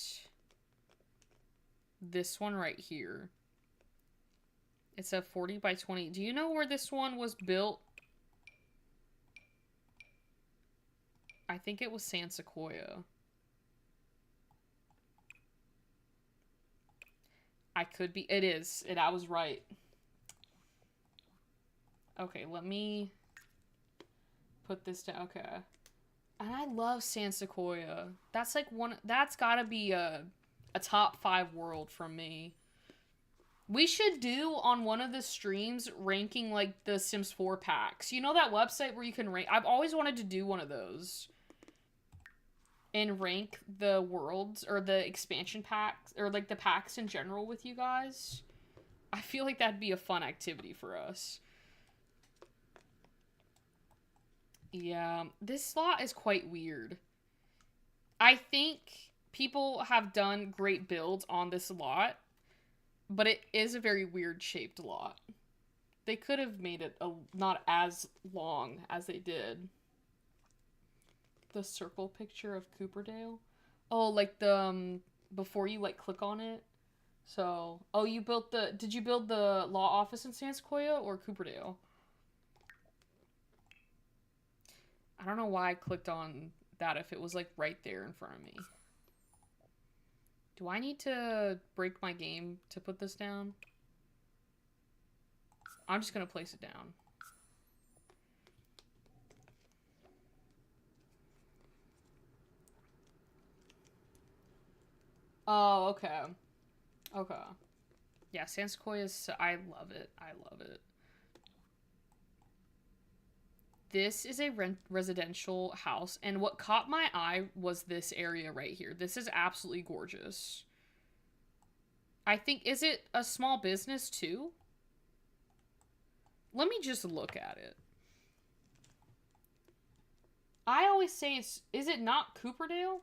this one right here. It's a 40 by 20. Do you know where this one was built? I think it was San Sequoia. I could be. It is. I was right. Okay, let me put this down. Okay. And I love San Sequoia. That's like that's gotta be a top 5 world from me. We should do on one of the streams ranking like the Sims 4 packs. You know that website where you can rank? I've always wanted to do one of those. And rank the worlds or the expansion packs or like the packs in general with you guys. I feel like that'd be a fun activity for us. Yeah, this slot is quite weird. I think people have done great builds on this lot, but it is a very weird shaped lot. They could have made it not as long as they did. The circle picture of Cooperdale. Oh, like the before you like click on it. So, oh, did you build the law office in San Sequoia or Cooperdale? I don't know why I clicked on that if it was like right there in front of me. Do I need to break my game to put this down? I'm just gonna place it down. Oh, okay. Okay. Yeah, San Sequoia I love it. I love it. This is a residential house, and what caught my eye was this area right here. This is absolutely gorgeous. I think, is it a small business too? Let me just look at it. I always say is it not Cooperdale?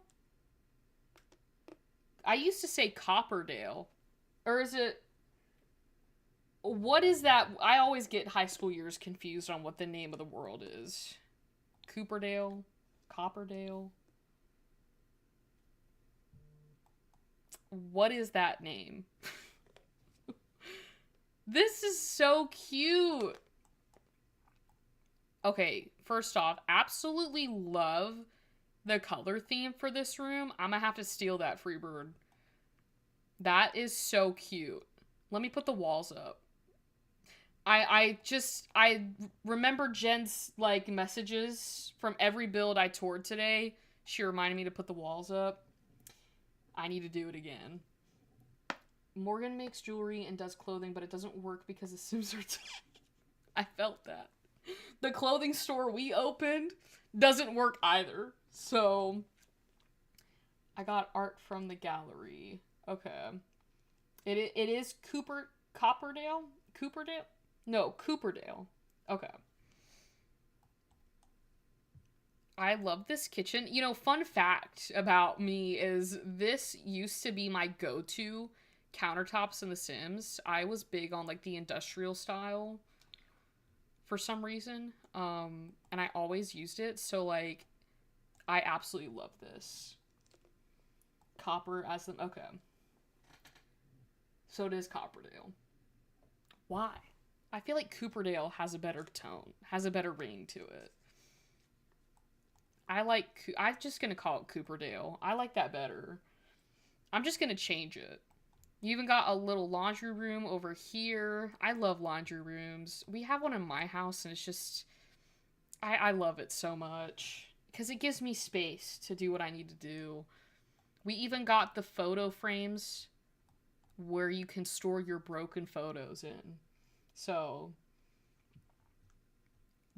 I used to say Copperdale. Or is it... What is that? I always get high school years confused on what the name of the world is. Cooperdale? Copperdale? What is that name? This is so cute. Okay, first off, absolutely love the color theme for this room. I'm gonna have to steal that, Freebird. That is so cute. Let me put the walls up. I remember Jen's like messages from every build I toured today. She reminded me to put the walls up. I need to do it again. Morgan makes jewelry and does clothing, but it doesn't work because the Sims are I felt that. The clothing store we opened doesn't work either. So I got art from the gallery. Okay. It is Cooperdale? No, Cooperdale. Okay. I love this kitchen. You know, fun fact about me is this used to be my go-to countertops in The Sims. I was big on like the industrial style for some reason. And I always used it. So like I absolutely love this. Copper as the okay. So it is Copperdale. Why? I feel like Cooperdale has a better tone, has a better ring to it. I'm just gonna call it Cooperdale. I like that better. I'm just gonna change it. You even got a little laundry room over here. I love laundry rooms. We have one in my house, and it's just I love it so much because it gives me space to do what I need to do. We even got the photo frames where you can store your broken photos in. So,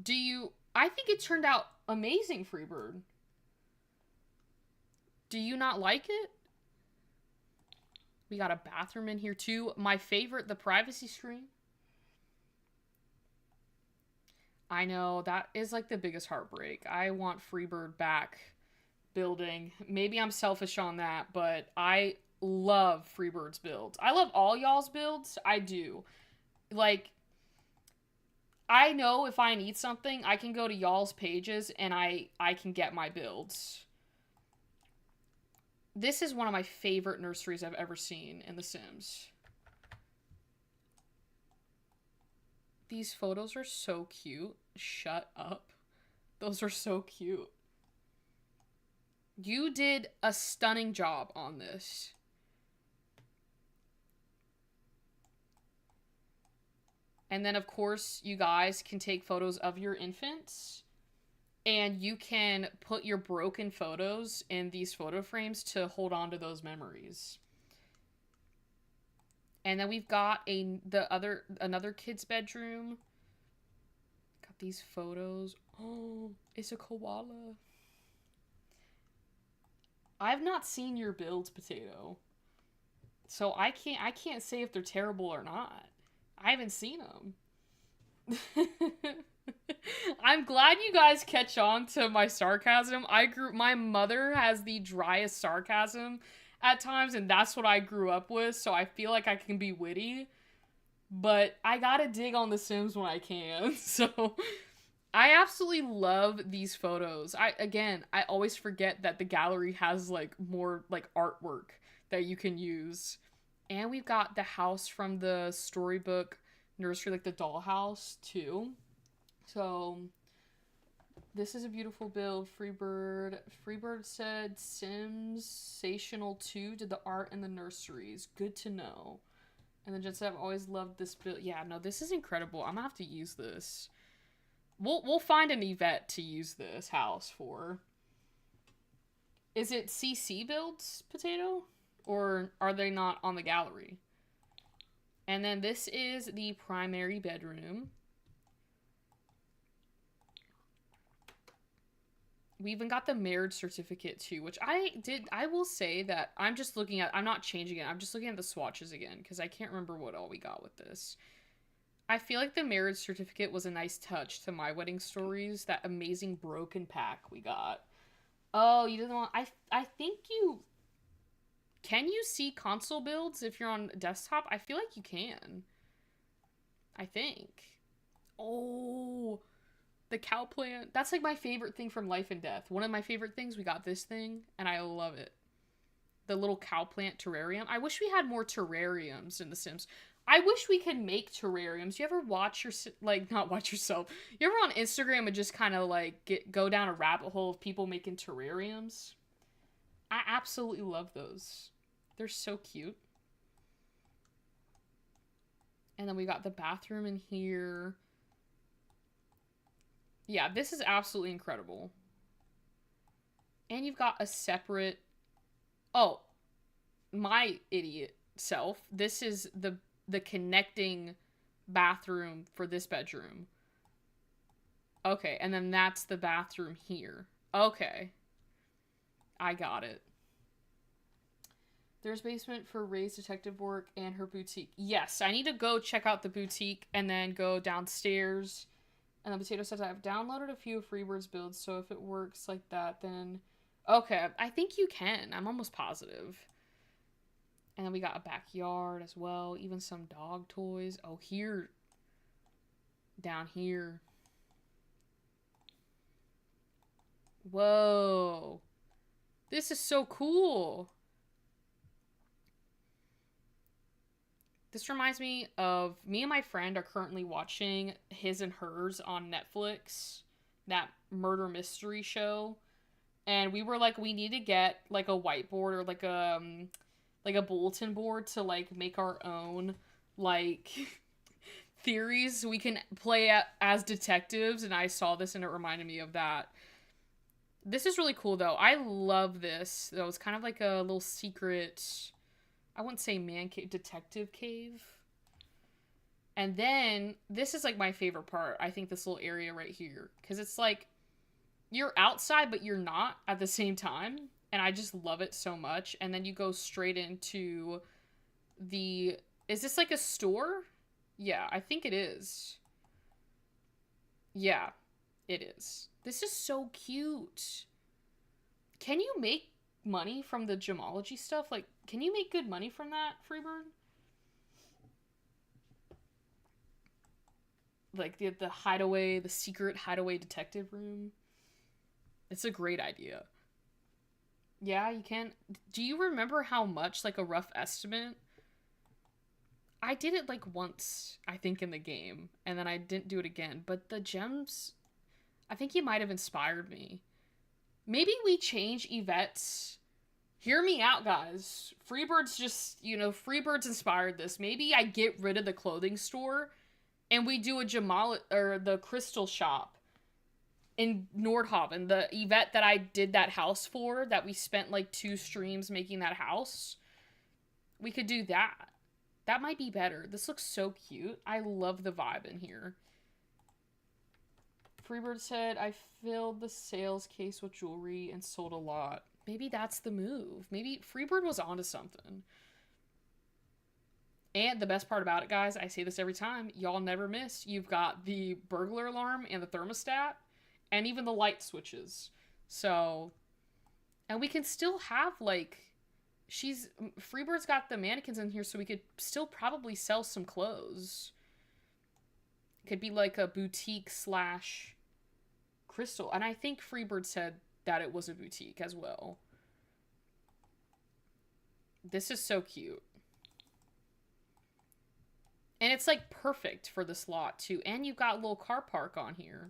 do you? I think it turned out amazing, Freebird. Do you not like it? We got a bathroom in here too. My favorite, the privacy screen. I know, that is like the biggest heartbreak. I want Freebird back building. Maybe I'm selfish on that, but I love Freebird's builds. I love all y'all's builds. I do. Like, I know if I need something, I can go to y'all's pages and I can get my builds. This is one of my favorite nurseries I've ever seen in The Sims. These photos are so cute. Shut up. Those are so cute. You did a stunning job on this. And then, of course, you guys can take photos of your infants. And you can put your broken photos in these photo frames to hold on to those memories. And then we've got another kid's bedroom. Got these photos. Oh, it's a koala. I've not seen your builds, Potato. So I can't say if they're terrible or not. I haven't seen them. I'm glad you guys catch on to my sarcasm. My mother has the driest sarcasm at times, and that's what I grew up with, so I feel like I can be witty. But I gotta dig on The Sims when I can. So I absolutely love these photos. I always forget that the gallery has like more like artwork that you can use. And we've got the house from the storybook nursery, like the dollhouse too. So this is a beautiful build. Freebird. Freebird said Simsational 2 did the art in the nurseries. Good to know. And then Jen said, I've always loved this build. Yeah, no, this is incredible. I'm gonna have to use this. We'll find an Yvette to use this house for. Is it CC builds, Potato? Or are they not on the gallery? And then this is the primary bedroom. We even got the marriage certificate too, which I will say that I'm not changing it. I'm just looking at the swatches again because I can't remember what all we got with this. I feel like the marriage certificate was a nice touch to My Wedding Stories, that amazing broken pack we got. Oh, you didn't want I think you can you see console builds if you're on desktop? I feel like you can. I think. Oh, the cow plant. That's like my favorite thing from Life and Death. One of my favorite things. We got this thing, and I love it. The little cow plant terrarium. I wish we had more terrariums in The Sims. I wish we could make terrariums. You ever watch not watch yourself. You ever on Instagram and just kind of like go down a rabbit hole of people making terrariums? I absolutely love those. They're so cute. And then we got the bathroom in here. Yeah, this is absolutely incredible. And you've got a separate... Oh, my idiot self. This is the connecting bathroom for this bedroom. Okay, and then that's the bathroom here. Okay. I got it. There's basement for Ray's detective work and her boutique. Yes, I need to go check out the boutique and then go downstairs And then Potato says, I've downloaded a few Freebirds builds, so if it works like that, then... Okay, I think you can. I'm almost positive. And then we got a backyard as well. Even some dog toys. Oh, here. Down here. Whoa. This is so cool. This reminds me of me and my friend are currently watching His and Hers on Netflix, that murder mystery show. And we were like, we need to get like a whiteboard or like a bulletin board to like make our own like theories so we can play as detectives. And I saw this and it reminded me of that. This is really cool though. I love this. Though it's kind of like a little secret, I wouldn't say man cave, detective cave. And then this is like my favorite part. I think this little area right here, because it's like you're outside but you're not at the same time, and I just love it so much. And then you go straight into the, is this like a store? Yeah, I think it is. Yeah, it is. This is so cute. Can you make money from the gemology stuff? Like, can you make good money from that, Freebird? Like the hideaway, the secret hideaway detective room. It's a great idea. Yeah, you can. Do you remember how much, like a rough estimate? I did it like once, I think, in the game, and then I didn't do it again. But the gems, I think you might have inspired me. Maybe we change Yvette's. Hear me out, guys. Freebird's just, Freebird's inspired this. Maybe I get rid of the clothing store and we do a or the crystal shop in Nordhaven. The Yvette that I did that house for, that we spent like 2 streams making that house. We could do that. That might be better. This looks so cute. I love the vibe in here. Freebird said, I filled the sales case with jewelry and sold a lot. Maybe that's the move. Maybe Freebird was onto something. And the best part about it, guys, I say this every time, y'all never miss. You've got the burglar alarm and the thermostat, and even the light switches. So, and we can still have, like, Freebird's got the mannequins in here, so we could still probably sell some clothes. Could be like a boutique / crystal. And I think Freebird said that it was a boutique as well. This is so cute. And it's like perfect for this lot too. And you've got a little car park on here.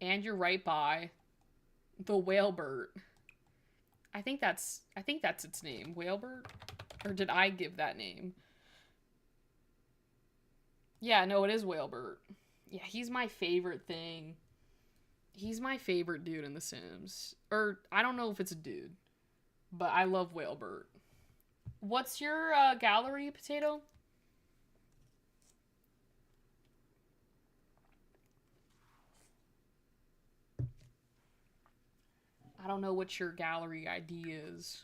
And you're right by the Whalebert. I think that's its name. Whalebert? Or did I give that name? Yeah, no, it is Whalebert. Yeah, he's my favorite thing. He's my favorite dude in The Sims. Or, I don't know if it's a dude. But I love Whalebert. What's your gallery, Potato? I don't know what your gallery ID is.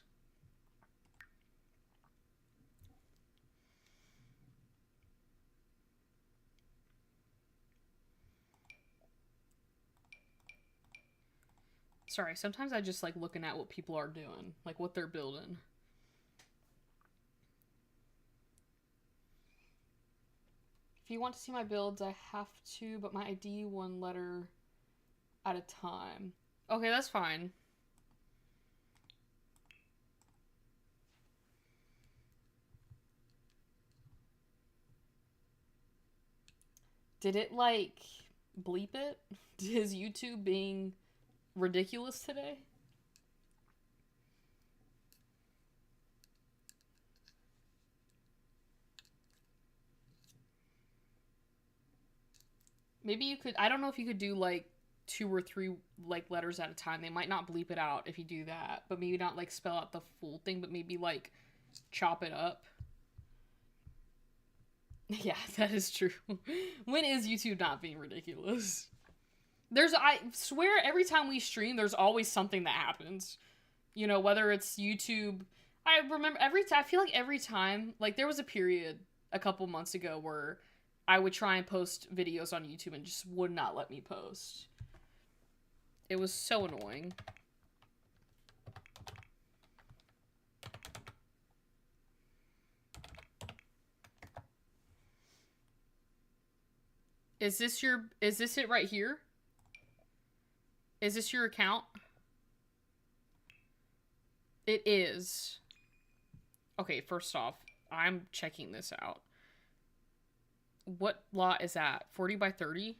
Sorry, sometimes I just like looking at what people are doing, like what they're building. If you want to see my builds, I have to, but my ID 1 letter at a time. Okay, that's fine. Did it, like, bleep it? Is YouTube being ridiculous today? Maybe you could, I don't know if you could do, like, 2 or 3, like, letters at a time. They might not bleep it out if you do that, but maybe not, like, spell out the full thing, but maybe, like, chop it up. Yeah, that is true. When is YouTube not being ridiculous? I swear every time we stream, there's always something that happens. You know, whether it's YouTube. I remember I feel like every time, like there was a period a couple months ago where I would try and post videos on YouTube and just would not let me post. It was so annoying. Is this it right here? Is this your account? It is. Okay, first off, I'm checking this out. What lot is that? 40 by 30?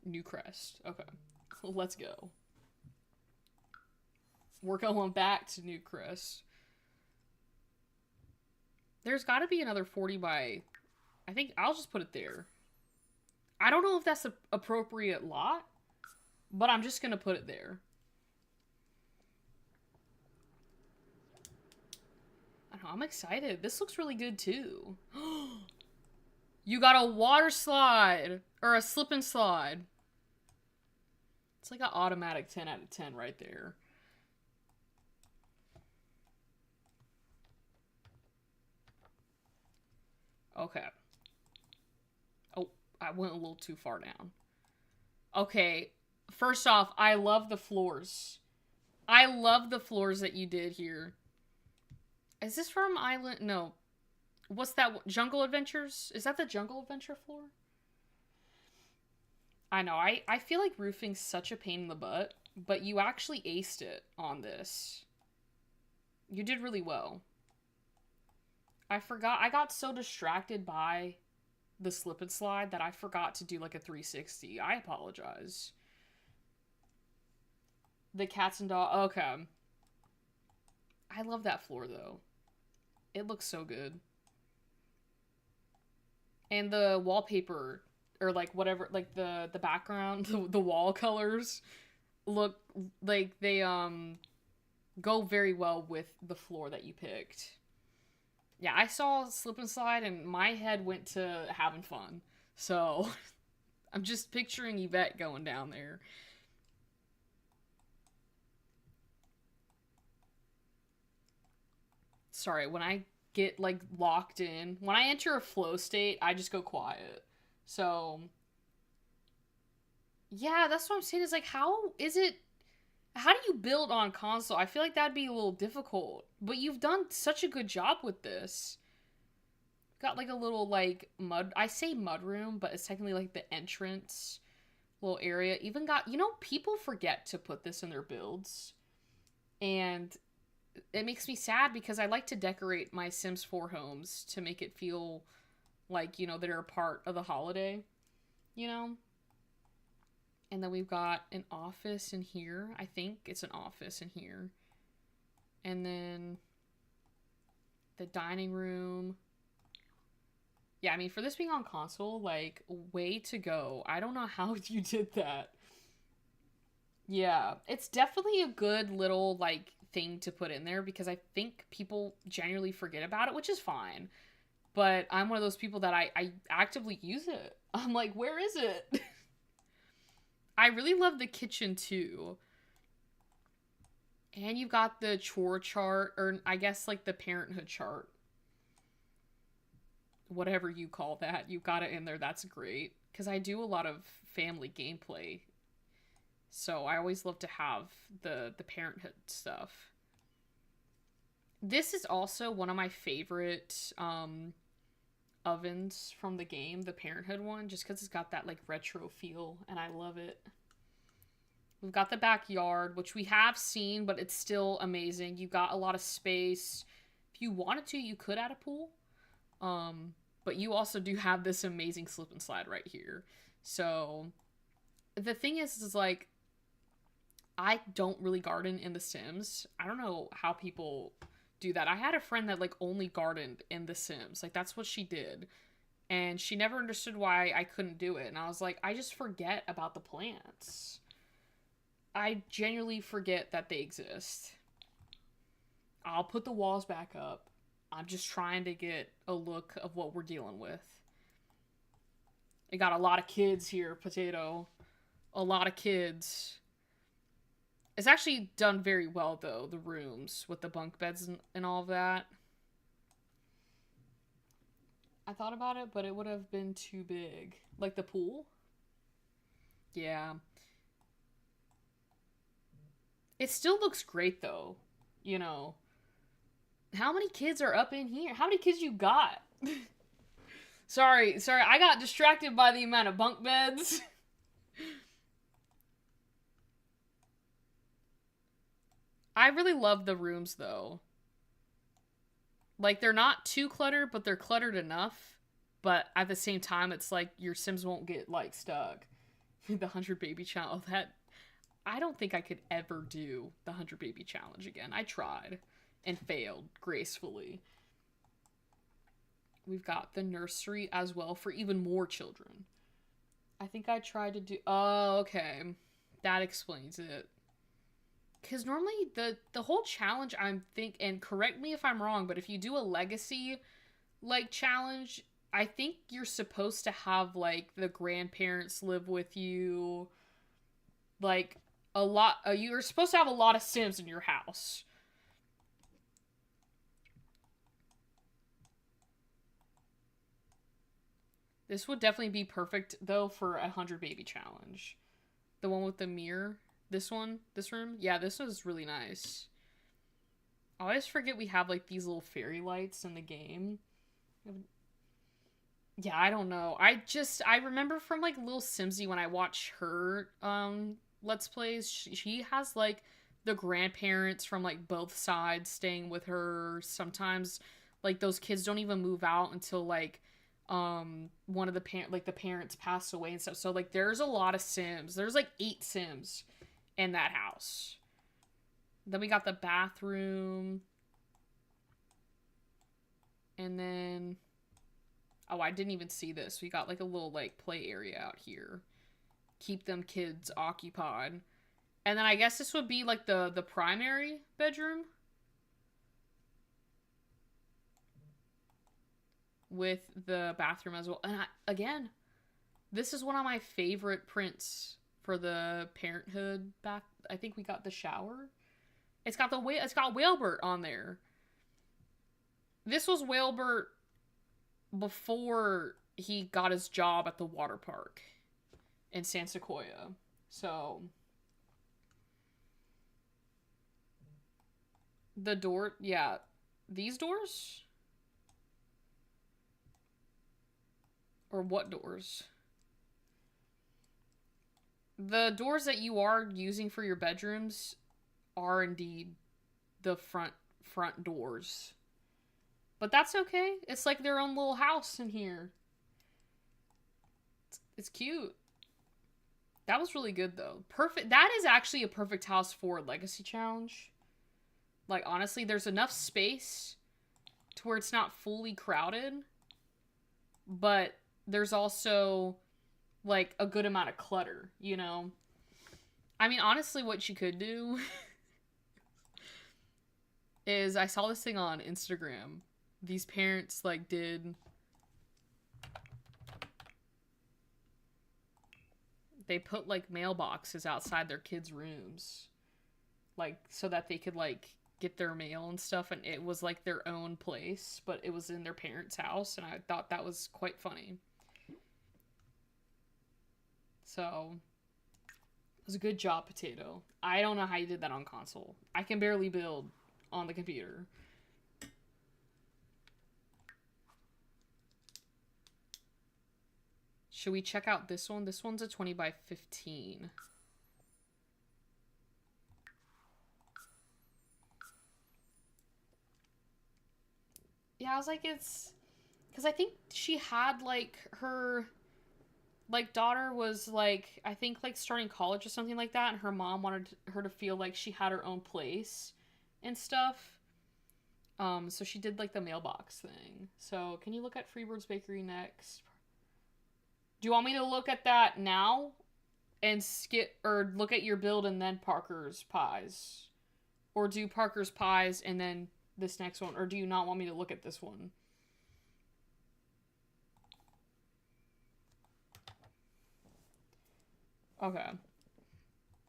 Newcrest. Okay. Let's go. We're going back to Newcrest. There's got to be another 40 by... I think I'll just put it there. I don't know if that's an appropriate lot, but I'm just going to put it there. I don't know, I'm excited. This looks really good, too. You got a water slide! Or a slip and slide. It's like an automatic 10 out of 10 right there. Okay. Oh, I went a little too far down. Okay, first off, I love the floors. I love the floors that you did here. Is this from Island? No. What's that? Jungle Adventures? Is that the Jungle Adventure floor? I know, I feel like roofing's such a pain in the butt, but you actually aced it on this. You did really well. I got so distracted by the slip and slide that I forgot to do like a 360. I apologize. The cats and dog. Okay. I love that floor though. It looks so good. And the wallpaper, or like whatever, like the background, the wall colors look like they go very well with the floor that you picked. Yeah, I saw slip and slide and my head went to having fun. So I'm just picturing Yvette going down there. Sorry, when I get like locked in, when I enter a flow state, I just go quiet. So yeah, that's what I'm saying, is like, how do you build on console? I feel like that'd be a little difficult, but you've done such a good job with this. Got like a little like I say mud room, but it's technically like the entrance little area. Even got, people forget to put this in their builds. And it makes me sad because I like to decorate my Sims 4 homes to make it feel like, they're a part of the holiday, And then we've got an office in here. I think it's an office in here. And then the dining room. Yeah, I mean, for this being on console, like, way to go. I don't know how you did that. Yeah, it's definitely a good little, like, thing to put in there because I think people generally forget about it, which is fine. But I'm one of those people that I actively use it. I'm like, where is it? I really love the kitchen, too. And you've got the chore chart, or I guess, like, the parenthood chart. Whatever you call that. You've got it in there. That's great. Because I do a lot of family gameplay. So I always love to have the parenthood stuff. This is also one of my favorite ovens from the game, the parenthood one, just because it's got that like retro feel and I love it. We've got the backyard, which we have seen, but it's still amazing. You've got a lot of space. If you wanted to, you could add a pool. But you also do have this amazing slip and slide right here. So the thing is like, I don't really garden in The Sims. I don't know how people do that. I had a friend that like only gardened in The Sims. Like that's what she did. And she never understood why I couldn't do it. And I was like, I just forget about the plants. I genuinely forget that they exist. I'll put the walls back up. I'm just trying to get a look of what we're dealing with. I got a lot of kids here, Potato. A lot of kids. It's actually done very well, though, the rooms with the bunk beds and all of that. I thought about it, but it would have been too big. Like the pool? Yeah. It still looks great though. You know. How many kids are up in here? How many kids you got? Sorry, I got distracted by the amount of bunk beds. I really love the rooms though. Like, they're not too cluttered, but they're cluttered enough. But at the same time, it's like your Sims won't get, like, stuck. The 100 Baby Challenge. That. I don't think I could ever do the 100 Baby Challenge again. I tried and failed gracefully. We've got the nursery as well for even more children. I think I tried to do. Oh, okay. That explains it. Because normally the whole challenge, and correct me if I'm wrong, but if you do a legacy like challenge, I think you're supposed to have like the grandparents live with you, like a lot. You're supposed to have a lot of Sims in your house. This would definitely be perfect though for a 100 Baby Challenge. The one with the mirror. This one? This room? Yeah, this was really nice. I always forget we have, like, these little fairy lights in the game. Yeah, I don't know. I remember from, like, Lil Simsy when I watch her, Let's Plays, she has, like, the grandparents from, like, both sides staying with her. Sometimes, like, those kids don't even move out until, like, one of the the parents pass away and stuff. So, like, there's a lot of Sims. There's, like, 8 Sims in that house. Then we got the bathroom. And then... Oh, I didn't even see this. We got like a little like play area out here. Keep them kids occupied. And then I guess this would be like the primary bedroom. With the bathroom as well. And again, this is one of my favorite prints for the Parenthood bath. I think we got the shower. It's got Wailbert on there. This was Wailbert before he got his job at the water park in San Sequoia. So the door, yeah, these doors? Or what doors? The doors that you are using for your bedrooms are indeed the front doors. But that's okay. It's like their own little house in here. It's cute. That was really good though. Perfect. That is actually a perfect house for a legacy challenge. Like honestly, there's enough space to where it's not fully crowded, but there's also like a good amount of clutter, you know? I mean, honestly, what you could do is I saw this thing on Instagram. These parents like they put like mailboxes outside their kids' rooms, like so that they could like get their mail and stuff, and it was like their own place, but it was in their parents' house, and I thought that was quite funny. So it was a good job, Potato. I don't know how you did that on console. I can barely build on the computer. Should we check out this one? This one's a 20 by 15. Yeah, I was like, it's... Because I think she had, like, her... Like, daughter was, like, I think, like, starting college or something like that, and her mom wanted her to feel like she had her own place and stuff. So she did, like, the mailbox thing. So, can you look at Freebird's Bakery next? Do you want me to look at that now? And skip, or look at your build and then Parker's Pies? Or do Parker's Pies and then this next one? Or do you not want me to look at this one? Okay.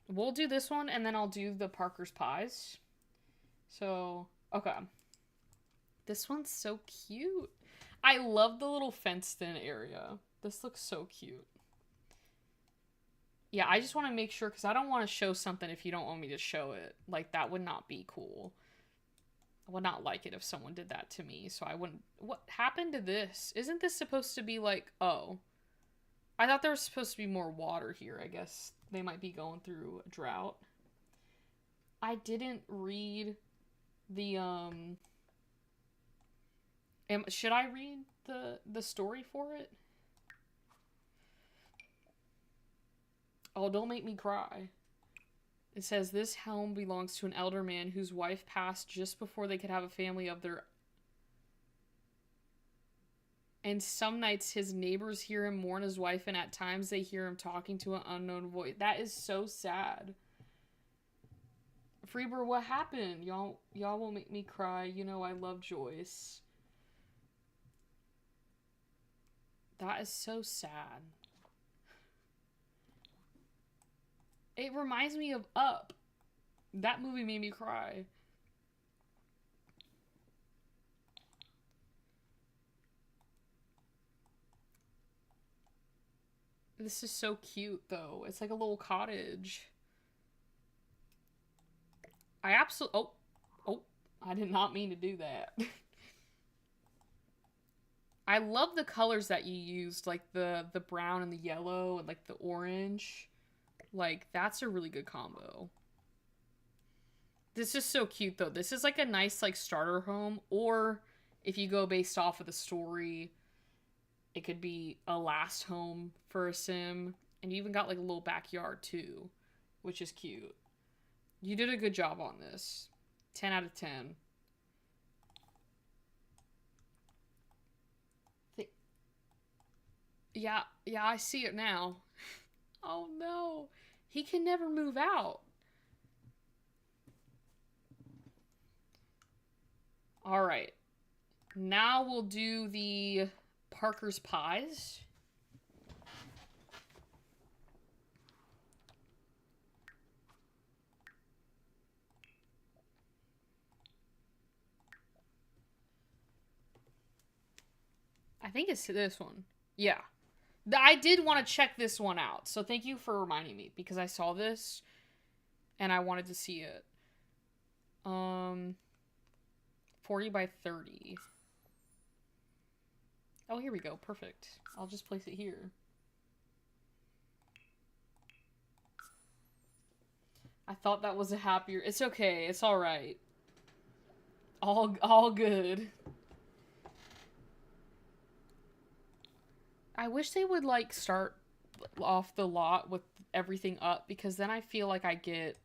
We'll do this one, and then I'll do the Parker's Pies. So, okay. This one's so cute. I love the little fenced-in area. This looks so cute. Yeah, I just want to make sure, because I don't want to show something if you don't want me to show it. Like, that would not be cool. I would not like it if someone did that to me, so I wouldn't... What happened to this? Isn't this supposed to be like... Oh. I thought there was supposed to be more water here. I guess they might be going through a drought. I didn't read the, should I read the story for it? Oh, don't make me cry. It says, this home belongs to an elder man whose wife passed just before they could have a family of their... And some nights his neighbors hear him mourn his wife, and at times they hear him talking to an unknown voice. That is so sad. Freebird, what happened? Y'all will make me cry. You know I love Joyce. That is so sad. It reminds me of Up. That movie made me cry. This is so cute, though. It's like a little cottage. I absolutely... Oh. I did not mean to do that. I love the colors that you used. Like, the brown and the yellow and, like, the orange. Like, that's a really good combo. This is so cute, though. This is, like, a nice, like, starter home. Or, if you go based off of the story... It could be a last home for a sim. And you even got like a little backyard too, which is cute. You did a good job on this. 10 out of 10. Yeah, I see it now. Oh no. He can never move out. Alright. Now we'll do the... Parker's Pies. I think it's this one. Yeah. I did want to check this one out, so thank you for reminding me, because I saw this and I wanted to see it. 40 by 30. Oh, here we go. Perfect. I'll just place it here. I thought that was a happier... It's okay. It's alright. All good. I wish they would, like, start off the lot with everything up, because then I feel like I get,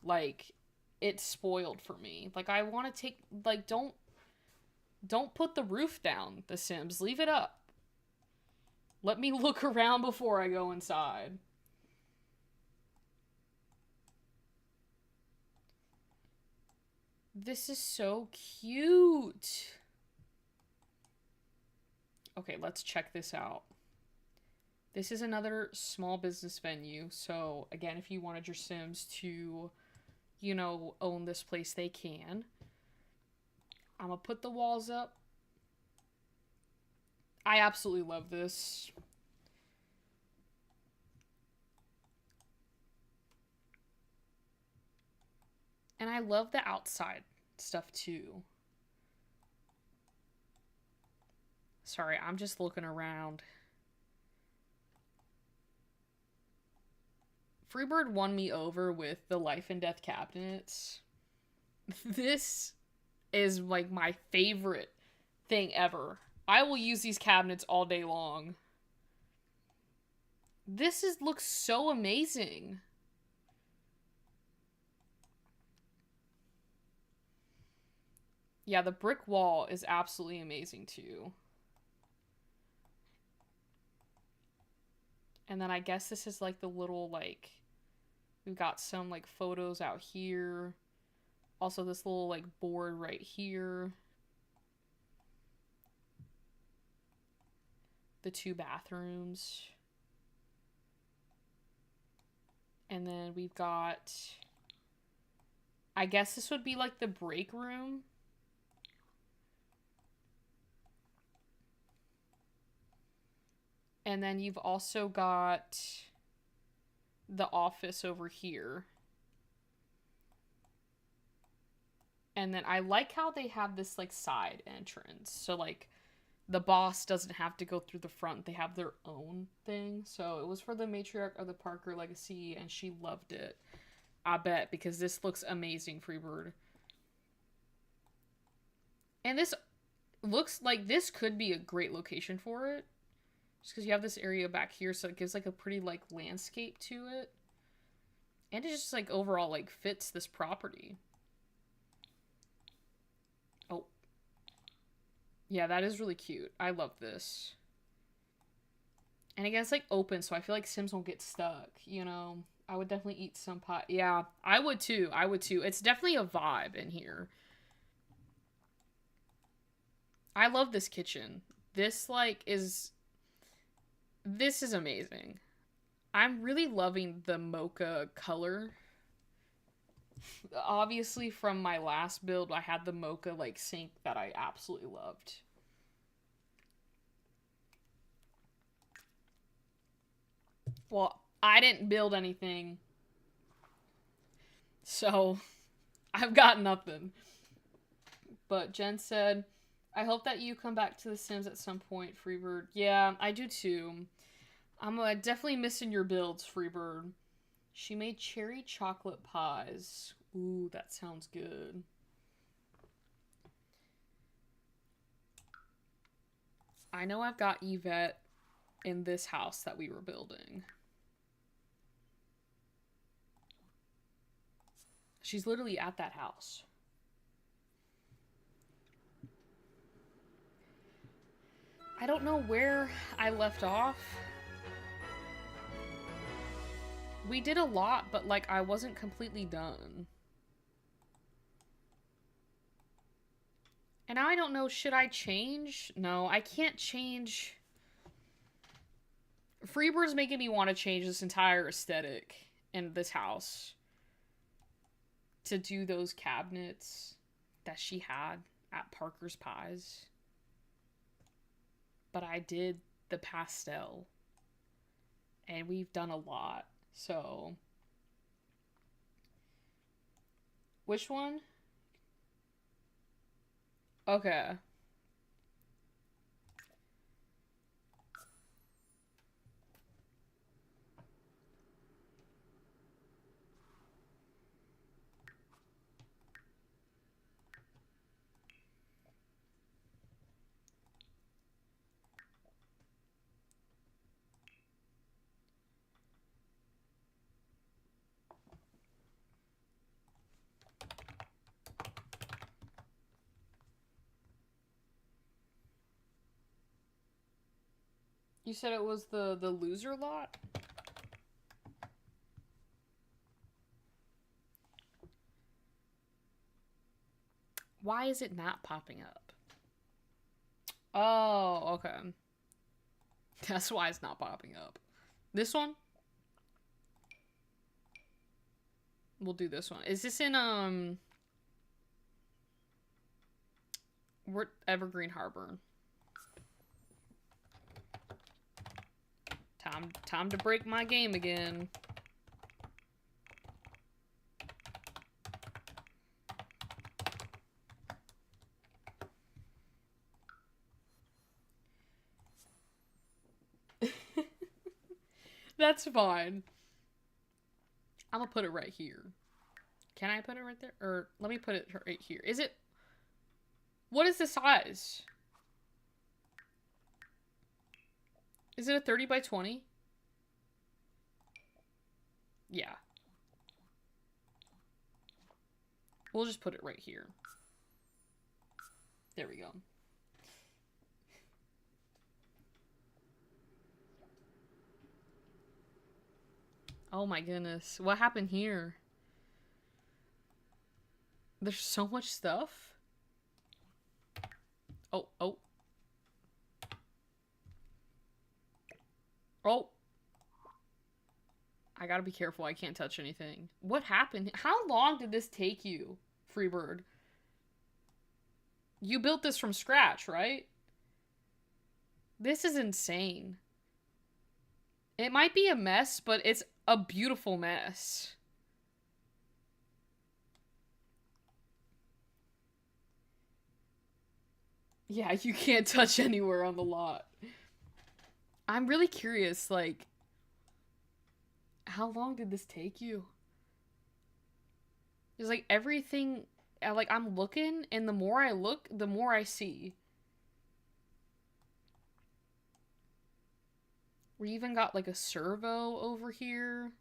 like, it's spoiled for me. Like, I want to take... Like, don't put the roof down, The Sims. Leave it up. Let me look around before I go inside. This is so cute. Okay, let's check this out. This is another small business venue. So, again, if you wanted your Sims to, you know, own this place, they can. I'm gonna put the walls up. I absolutely love this. And I love the outside stuff too. Sorry, I'm just looking around. Freebird won me over with the life and death cabinets. This is like my favorite thing ever. I will use these cabinets all day long. This looks so amazing. Yeah, the brick wall is absolutely amazing too. And then I guess this is like the little, like, we've got some like photos out here. Also this little like board right here. The 2 bathrooms. And then we've got, I guess this would be like the break room. And then you've also got the office over here. And then I like how they have this, like, side entrance. So, like, the boss doesn't have to go through the front. They have their own thing. So it was for the matriarch of the Parker legacy, and she loved it. I bet, because this looks amazing, Freebird. And this looks like this could be a great location for it. Just because you have this area back here, so it gives, like, a pretty, like, landscape to it. And it just, like, overall, like, fits this property. Oh. Yeah, that is really cute. I love this. And again, it's, like, open, so I feel like Sims won't get stuck, you know? I would definitely eat some pie. Yeah, I would too. I would too. It's definitely a vibe in here. I love this kitchen. This, like, is... This is amazing. I'm really loving the mocha color. Obviously, from my last build, I had the mocha, like, sink that I absolutely loved. Well, I didn't build anything, so I've got nothing. But Jen said, I hope that you come back to The Sims at some point, Freebird. Yeah, I do too. I'm definitely missing your builds, Freebird. She made cherry chocolate pies. Ooh, that sounds good. I know I've got Yvette in this house that we were building. She's literally at that house. I don't know where I left off. We did a lot, but, like, I wasn't completely done. And now I don't know, should I change? No, I can't change. Freebird's making me want to change this entire aesthetic in this house to do those cabinets that she had at Parker's Pies. But I did the pastel. And we've done a lot. So. Which one? Okay. You said it was the loser lot? Why is it not popping up? Oh, okay. That's why it's not popping up. This one? We'll do this one. Is this in, we're Evergreen Harbor. Time to break my game again. That's fine. I'm gonna put it right here. Can I put it right there? Or let me put it right here. Is it... What is the size? Is it a 30 by 20? Yeah. We'll just put it right here. There we go. Oh my goodness. What happened here? There's so much stuff. Oh, oh. Oh. I gotta be careful. I can't touch anything. What happened? How long did this take you, Freebird? You built this from scratch, right? This is insane. It might be a mess, but it's a beautiful mess. Yeah, you can't touch anywhere on the lot. I'm really curious, like, how long did this take you? It's like everything, like, I'm looking, and the more I look, the more I see. We even got, like, a servo over here.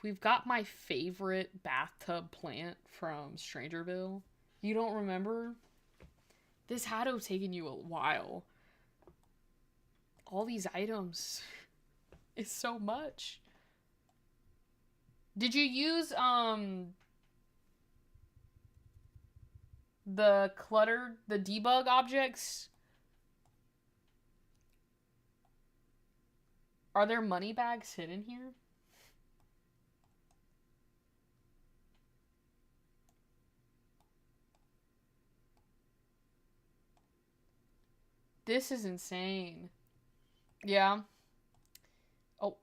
We've got my favorite bathtub plant from Strangerville. You don't remember? This had to have taken you a while. All these items. It's so much. Did you use, the debug objects? Are there money bags hidden here? This is insane. Yeah. Oh,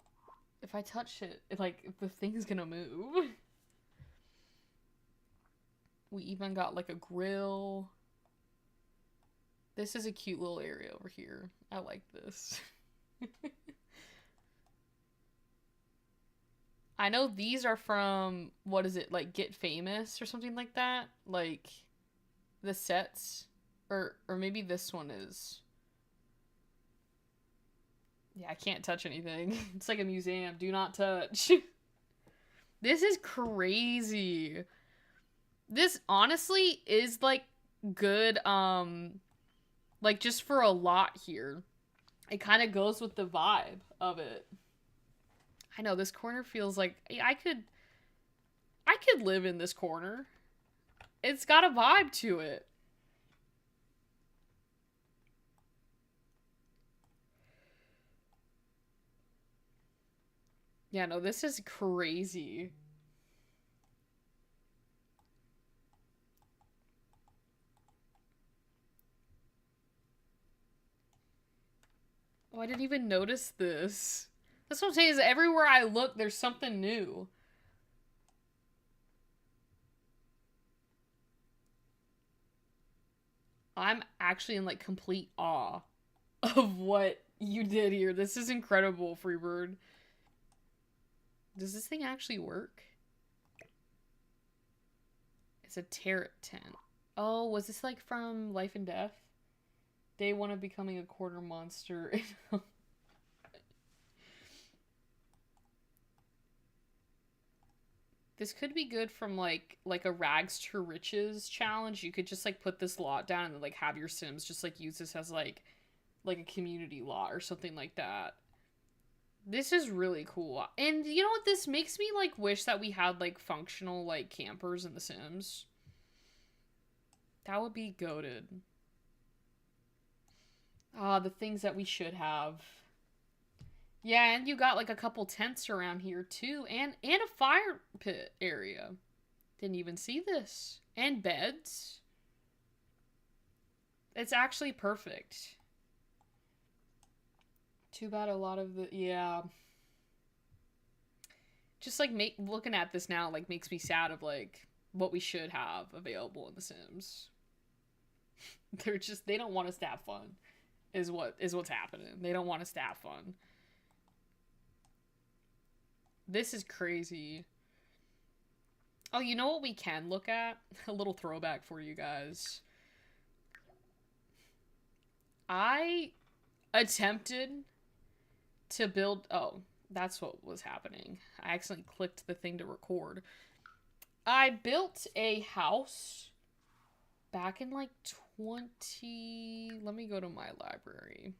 if I touch it, like, the thing's gonna move. We even got, like, a grill. This is a cute little area over here. I like this. I know these are from, what is it, like, Get Famous or something like that? Like, the sets. Or maybe this one is... Yeah, I can't touch anything. It's like a museum. Do not touch. This is crazy. This honestly is, like, good, like, just for a lot here. It kind of goes with the vibe of it. I know, this corner feels like... I could live in this corner. It's got a vibe to it. Yeah, no, this is crazy. Oh, I didn't even notice this. That's what I'm saying, is everywhere I look, there's something new. I'm actually in, like, complete awe of what you did here. This is incredible, Freebird. Does this thing actually work? It's a tarot tent. Oh, was this, like, from Life and Death? Day one of becoming a quarter monster. This could be good from, like a rags to riches challenge. You could just, like, put this lot down and then, like, have your Sims just, like, use this as, like a community lot or something like that. This is really cool. And you know what? This makes me, like, wish that we had, like, functional, like, campers in The Sims. That would be goated. Ah, the things that we should have. Yeah, and you got, like, a couple tents around here, too. And a fire pit area. Didn't even see this. And beds. It's actually perfect. Too bad a lot of the... Yeah. Just, like, looking at this now, like, makes me sad of, like, what we should have available in The Sims. They don't want us to have fun, is what's happening. They don't want us to have fun. This is crazy. Oh, you know what we can look at? A little throwback for you guys. I attempted to build... Oh, that's what was happening. I accidentally clicked the thing to record. I built a house back in, like, 20... Let me go to my library.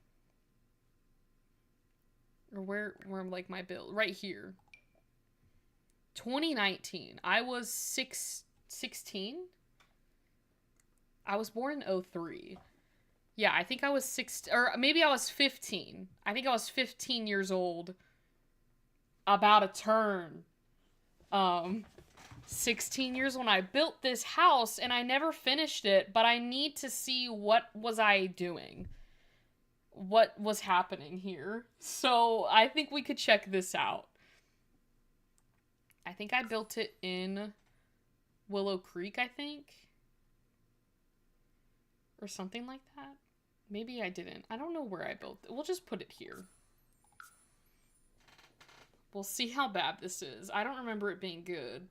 Or where like, my build... Right here. 2019. I was 16? I was born in 03. Yeah, I think I was 16, or maybe I was 15. I think I was 15 years old. About a turn. 16 years when I built this house, and I never finished it, but I need to see what was I doing. what was happening here. So I think we could check this out. I think I built it in Willow Creek, I think. Or something like that. Maybe I didn't. I don't know where I built it. We'll just put it here. We'll see how bad this is. I don't remember it being good.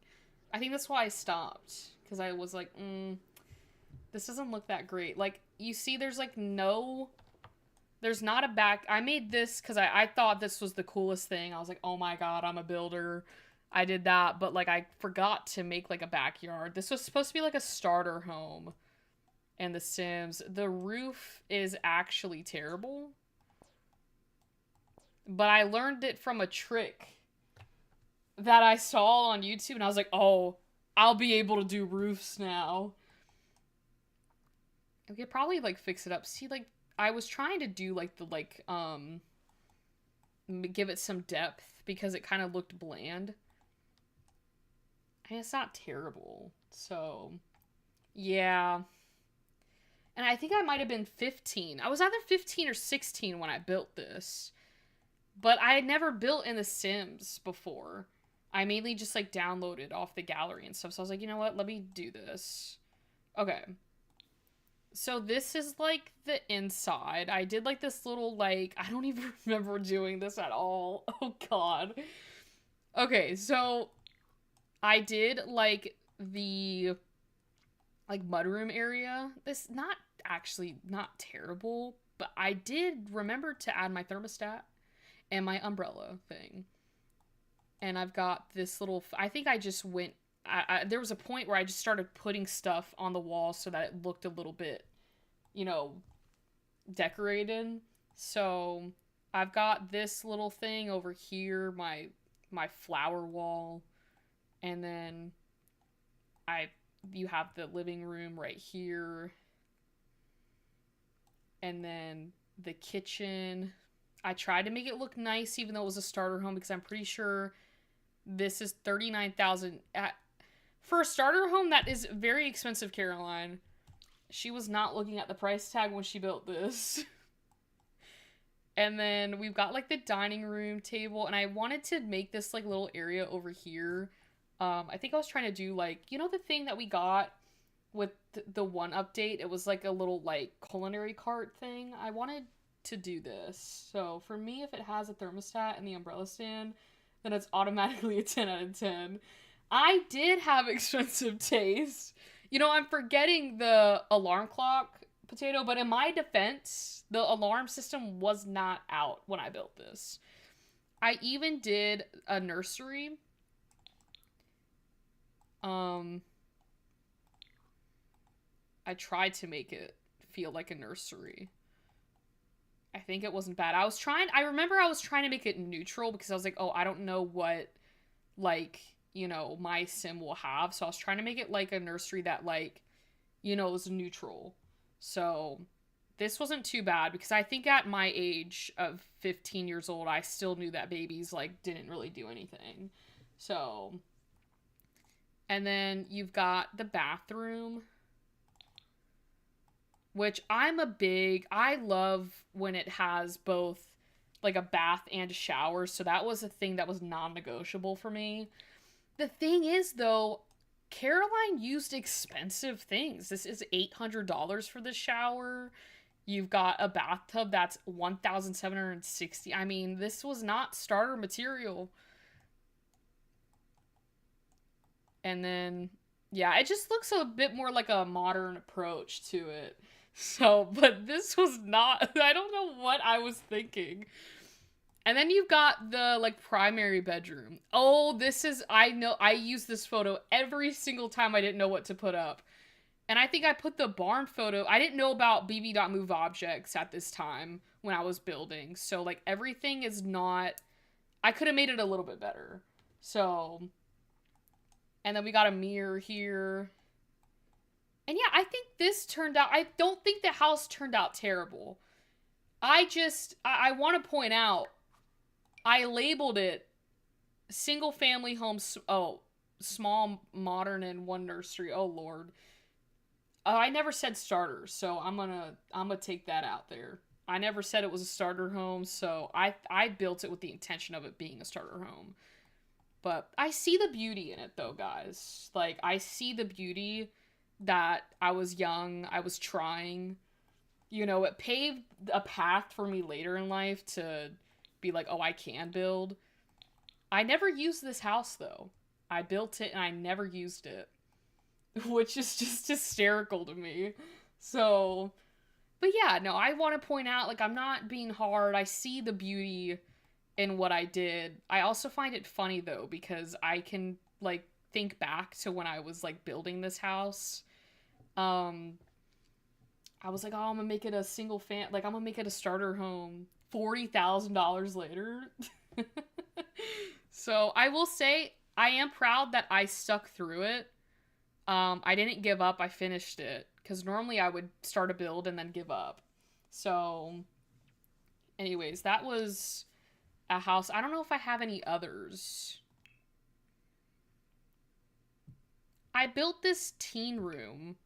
I think that's why I stopped. Because I was like, this doesn't look that great. Like, you see there's like no... There's not a back... I made this because I thought this was the coolest thing. I was like, oh my god, I'm a builder. I did that, but like I forgot to make like a backyard. This was supposed to be like a starter home in The Sims. The roof is actually terrible. But I learned it from a trick that I saw on YouTube, and I was like, oh, I'll be able to do roofs now. I could probably, like, fix it up. See, like, I was trying to do, like, the, like, give it some depth, because it kind of looked bland. And it's not terrible. So, yeah. And I think I might have been 15. I was either 15 or 16 when I built this. But I had never built in The Sims before. I mainly just, like, downloaded off the gallery and stuff. So I was like, you know what? Let me do this. Okay. So this is, like, the inside. I did, like, this little, like... I don't even remember doing this at all. Oh, God. Okay, so... I did, like, the... like, mudroom area. This, not terrible. But I did remember to add my thermostat. And my umbrella thing. And I've got this little... I think I just went... there was a point where I just started putting stuff on the wall so that it looked a little bit, you know, decorated. So I've got this little thing over here, my flower wall. And then you have the living room right here. And then the kitchen... I tried to make it look nice, even though it was a starter home, because I'm pretty sure this is $39,000. For a starter home, that is very expensive, Caroline. She was not looking at the price tag when she built this. And then we've got, like, the dining room table, and I wanted to make this, like, little area over here. I think I was trying to do, like, you know the thing that we got with the one update? It was, like, a little, like, culinary cart thing. I wanted to do this. So for me, if it has a thermostat and the umbrella stand, then it's automatically a 10 out of 10. I did have expensive taste. You know, I'm forgetting the alarm clock potato, but in my defense, the alarm system was not out when I built this. I even did a nursery. I tried to make it feel like a nursery. I think it wasn't bad. I remember I was trying to make it neutral because I was like, oh, I don't know what, like, you know, my sim will have. So I was trying to make it like a nursery that, like, you know, was neutral. So this wasn't too bad because I think at my age of 15 years old, I still knew that babies, like, didn't really do anything. So, and then you've got the bathroom, which I love when it has both, like, a bath and a shower, so that was a thing that was non-negotiable for me. The thing is, though, Caroline used expensive things. This is $800 for the shower. You've got a bathtub that's $1,760. I mean, this was not starter material. And then, yeah, it just looks a bit more like a modern approach to it. So, but this was not, I don't know what I was thinking. And then you've got the, like, primary bedroom. Oh, I know, I use this photo every single time I didn't know what to put up. And I think I put the barn photo, I didn't know about BB.move objects at this time when I was building. So, like, everything is not, I could have made it a little bit better. So, and then we got a mirror here. And yeah, I think this turned out... I don't think the house turned out terrible. I want to point out, I labeled it single family homes... Oh, small, modern, and one nursery. Oh, Lord. I never said starters, so I'm gonna take that out there. I never said it was a starter home, so I built it with the intention of it being a starter home. But I see the beauty in it though, guys. Like, I see the beauty that I was young, I was trying. You know, it paved a path for me later in life to be like, oh, I can build. I never used this house though. I built it and I never used it, which is just hysterical to me. So, but yeah, no, I want to point out, like, I'm not being hard. I see the beauty in what I did. I also find it funny though, because I can, like, think back to when I was, like, building this house. I was like, oh, I'm gonna make it a I'm gonna make it a starter home. $40,000 later. So I will say, I am proud that I stuck through it. I didn't give up. I finished it. Because normally I would start a build and then give up. So, anyways, that was a house. I don't know if I have any others. I built this teen room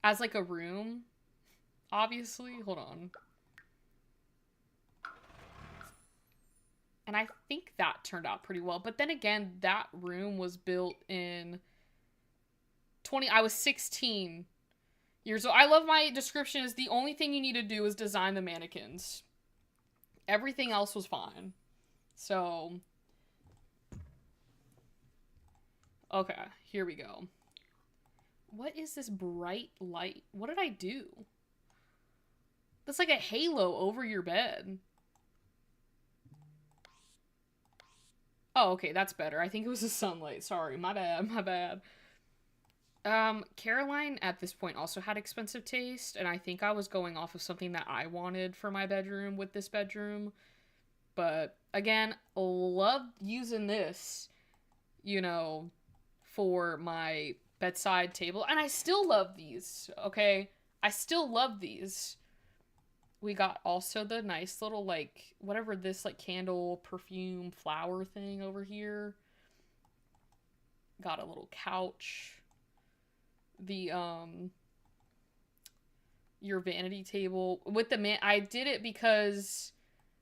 as like a room, obviously. Hold on. And I think that turned out pretty well. But then again, that room was built in I was 16 years old. I love my description is the only thing you need to do is design the mannequins. Everything else was fine. So, okay, here we go. What is this bright light? What did I do? That's like a halo over your bed. Oh, okay, that's better. I think it was the sunlight. Sorry, my bad. Caroline at this point also had expensive taste, and I think I was going off of something that I wanted for my bedroom with this bedroom. But again, loved using this, you know, for my bedside table. And I still love these, okay? I still love these. We got also the nice little, like, whatever this, like, candle, perfume, flower thing over here. Got a little couch. The, your vanity table. With the I did it because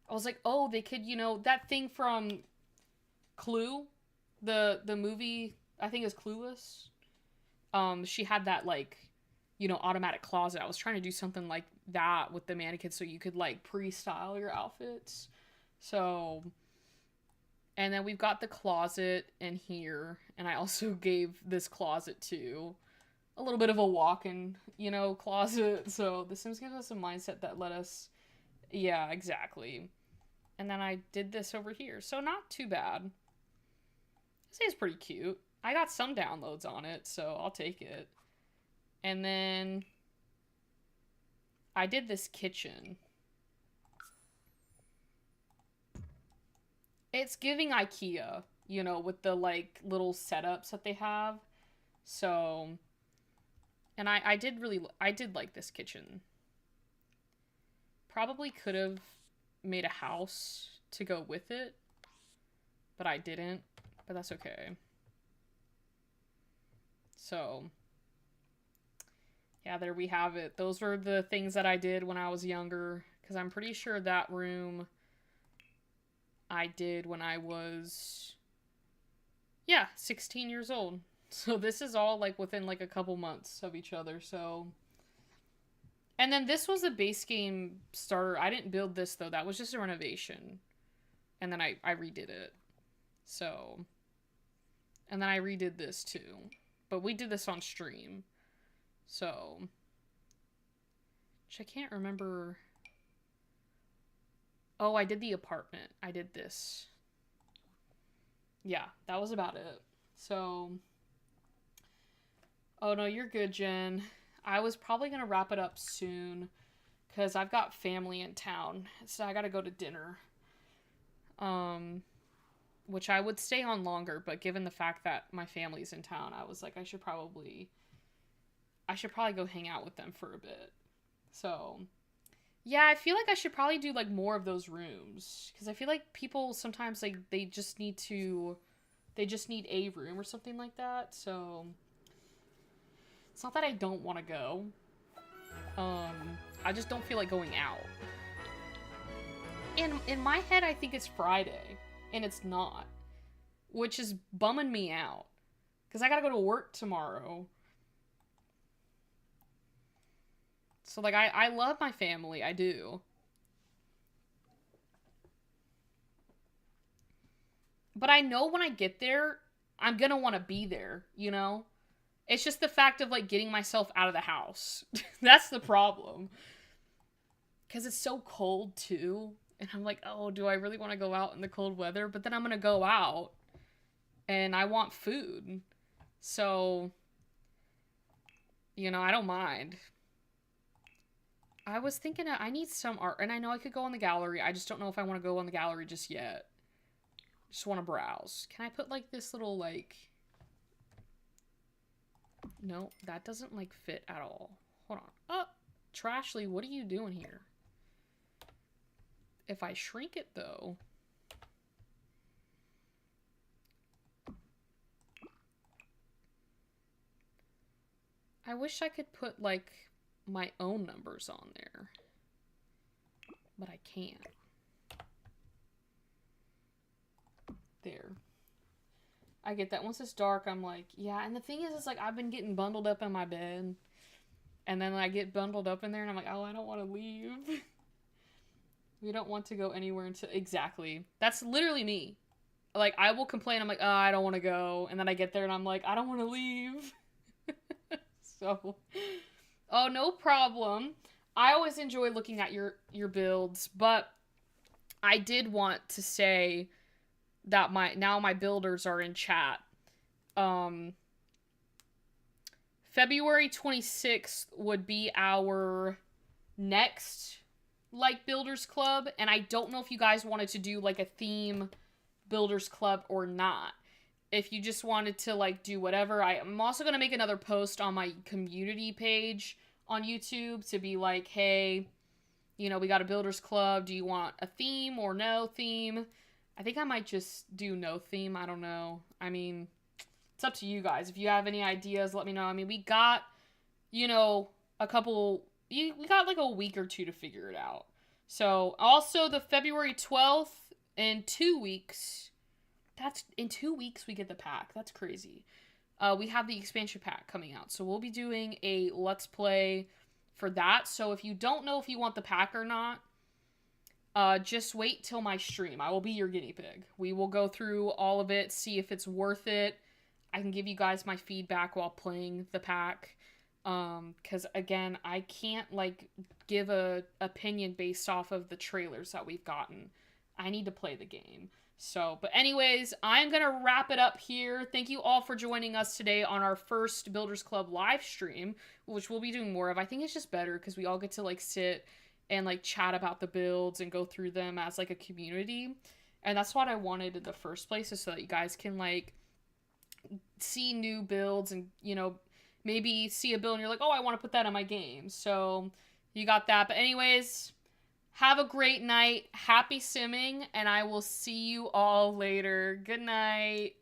I was like, oh, they could, you know, that thing from Clue, the movie, I think it's Clueless. She had that, like, you know, automatic closet. I was trying to do something like that with the mannequins so you could, like, pre-style your outfits. So, and then we've got the closet in here, and I also gave this closet to a little bit of a walk-in, you know, closet. So The Sims gives us a mindset that let us, yeah, exactly. And then I did this over here, so not too bad. This is pretty cute. I got some downloads on it, so I'll take it. And then I did this kitchen. It's giving IKEA, you know, with the, like, little setups that they have. So, and I did like this kitchen. Probably could have made a house to go with it, but I didn't, but that's okay. So, yeah, there we have it. Those were the things that I did when I was younger, because I'm pretty sure that room I did when I was, yeah, 16 years old. So this is all, like, within, like, a couple months of each other, so. And then this was a base game starter. I didn't build this, though. That was just a renovation. And then I redid it. So. And then I redid this, too. But we did this on stream. So. Which I can't remember. Oh, I did the apartment. I did this. Yeah, that was about it. So. Oh, no, you're good, Jen. I was probably going to wrap it up soon because I've got family in town, so I got to go to dinner. Which I would stay on longer, but given the fact that my family's in town, I was like, I should probably go hang out with them for a bit. So, yeah, I feel like I should probably do, like, more of those rooms because I feel like people sometimes, like, they just need a room or something like that. So, it's not that I don't want to go. I just don't feel like going out. And in my head, I think it's Friday, and it's not, which is bumming me out, because I gotta go to work tomorrow. So, like, I love my family, I do. But I know when I get there, I'm gonna want to be there, you know? It's just the fact of, like, getting myself out of the house. That's the problem. Because it's so cold, too. And I'm like, oh, do I really want to go out in the cold weather? But then I'm gonna go out, and I want food. So, you know, I don't mind. I was thinking I need some art, and I know I could go on the gallery. I just don't know if I want to go on the gallery just yet. Just want to browse. Can I put, like, this little, like... No, that doesn't, like, fit at all. Hold on. Oh! Trashly, what are you doing here? If I shrink it, though... I wish I could put, like, my own numbers on there. But I can't. There. I get that. Once it's dark, I'm like, yeah. And the thing is, it's like, I've been getting bundled up in my bed. And then I get bundled up in there, and I'm like, oh, I don't want to leave. We don't want to go anywhere until... Exactly. That's literally me. Like, I will complain. I'm like, oh, I don't want to go. And then I get there, and I'm like, I don't want to leave. So, oh, no problem. I always enjoy looking at your builds, but I did want to say that my builders are in chat. February 26th would be our next, like, Builders Club, and I don't know if you guys wanted to do, like, a theme Builders Club or not. If you just wanted to, like, do whatever. I'm also going to make another post on my community page on YouTube to be like, hey, you know, we got a Builders Club. Do you want a theme or no theme? I think I might just do no theme. I don't know. I mean, it's up to you guys. If you have any ideas, let me know. I mean, we got, you know, we got like a week or two to figure it out. So, also the February 12th, in 2 weeks... in 2 weeks we get the pack. That's crazy. We have the expansion pack coming out. So we'll be doing a Let's Play for that. So if you don't know if you want the pack or not, just wait till my stream. I will be your guinea pig. We will go through all of it, see if it's worth it. I can give you guys my feedback while playing the pack. Because, again, I can't, like, give a opinion based off of the trailers that we've gotten. I need to play the game. So, but anyways, I'm going to wrap it up here. Thank you all for joining us today on our first Builders Club live stream, which we'll be doing more of. I think it's just better because we all get to, like, sit and, like, chat about the builds and go through them as, like, a community. And that's what I wanted in the first place, is so that you guys can, like, see new builds and, you know, maybe see a build and you're like, oh, I want to put that in my game. So, you got that. But anyways... Have a great night. Happy simming, and I will see you all later. Good night.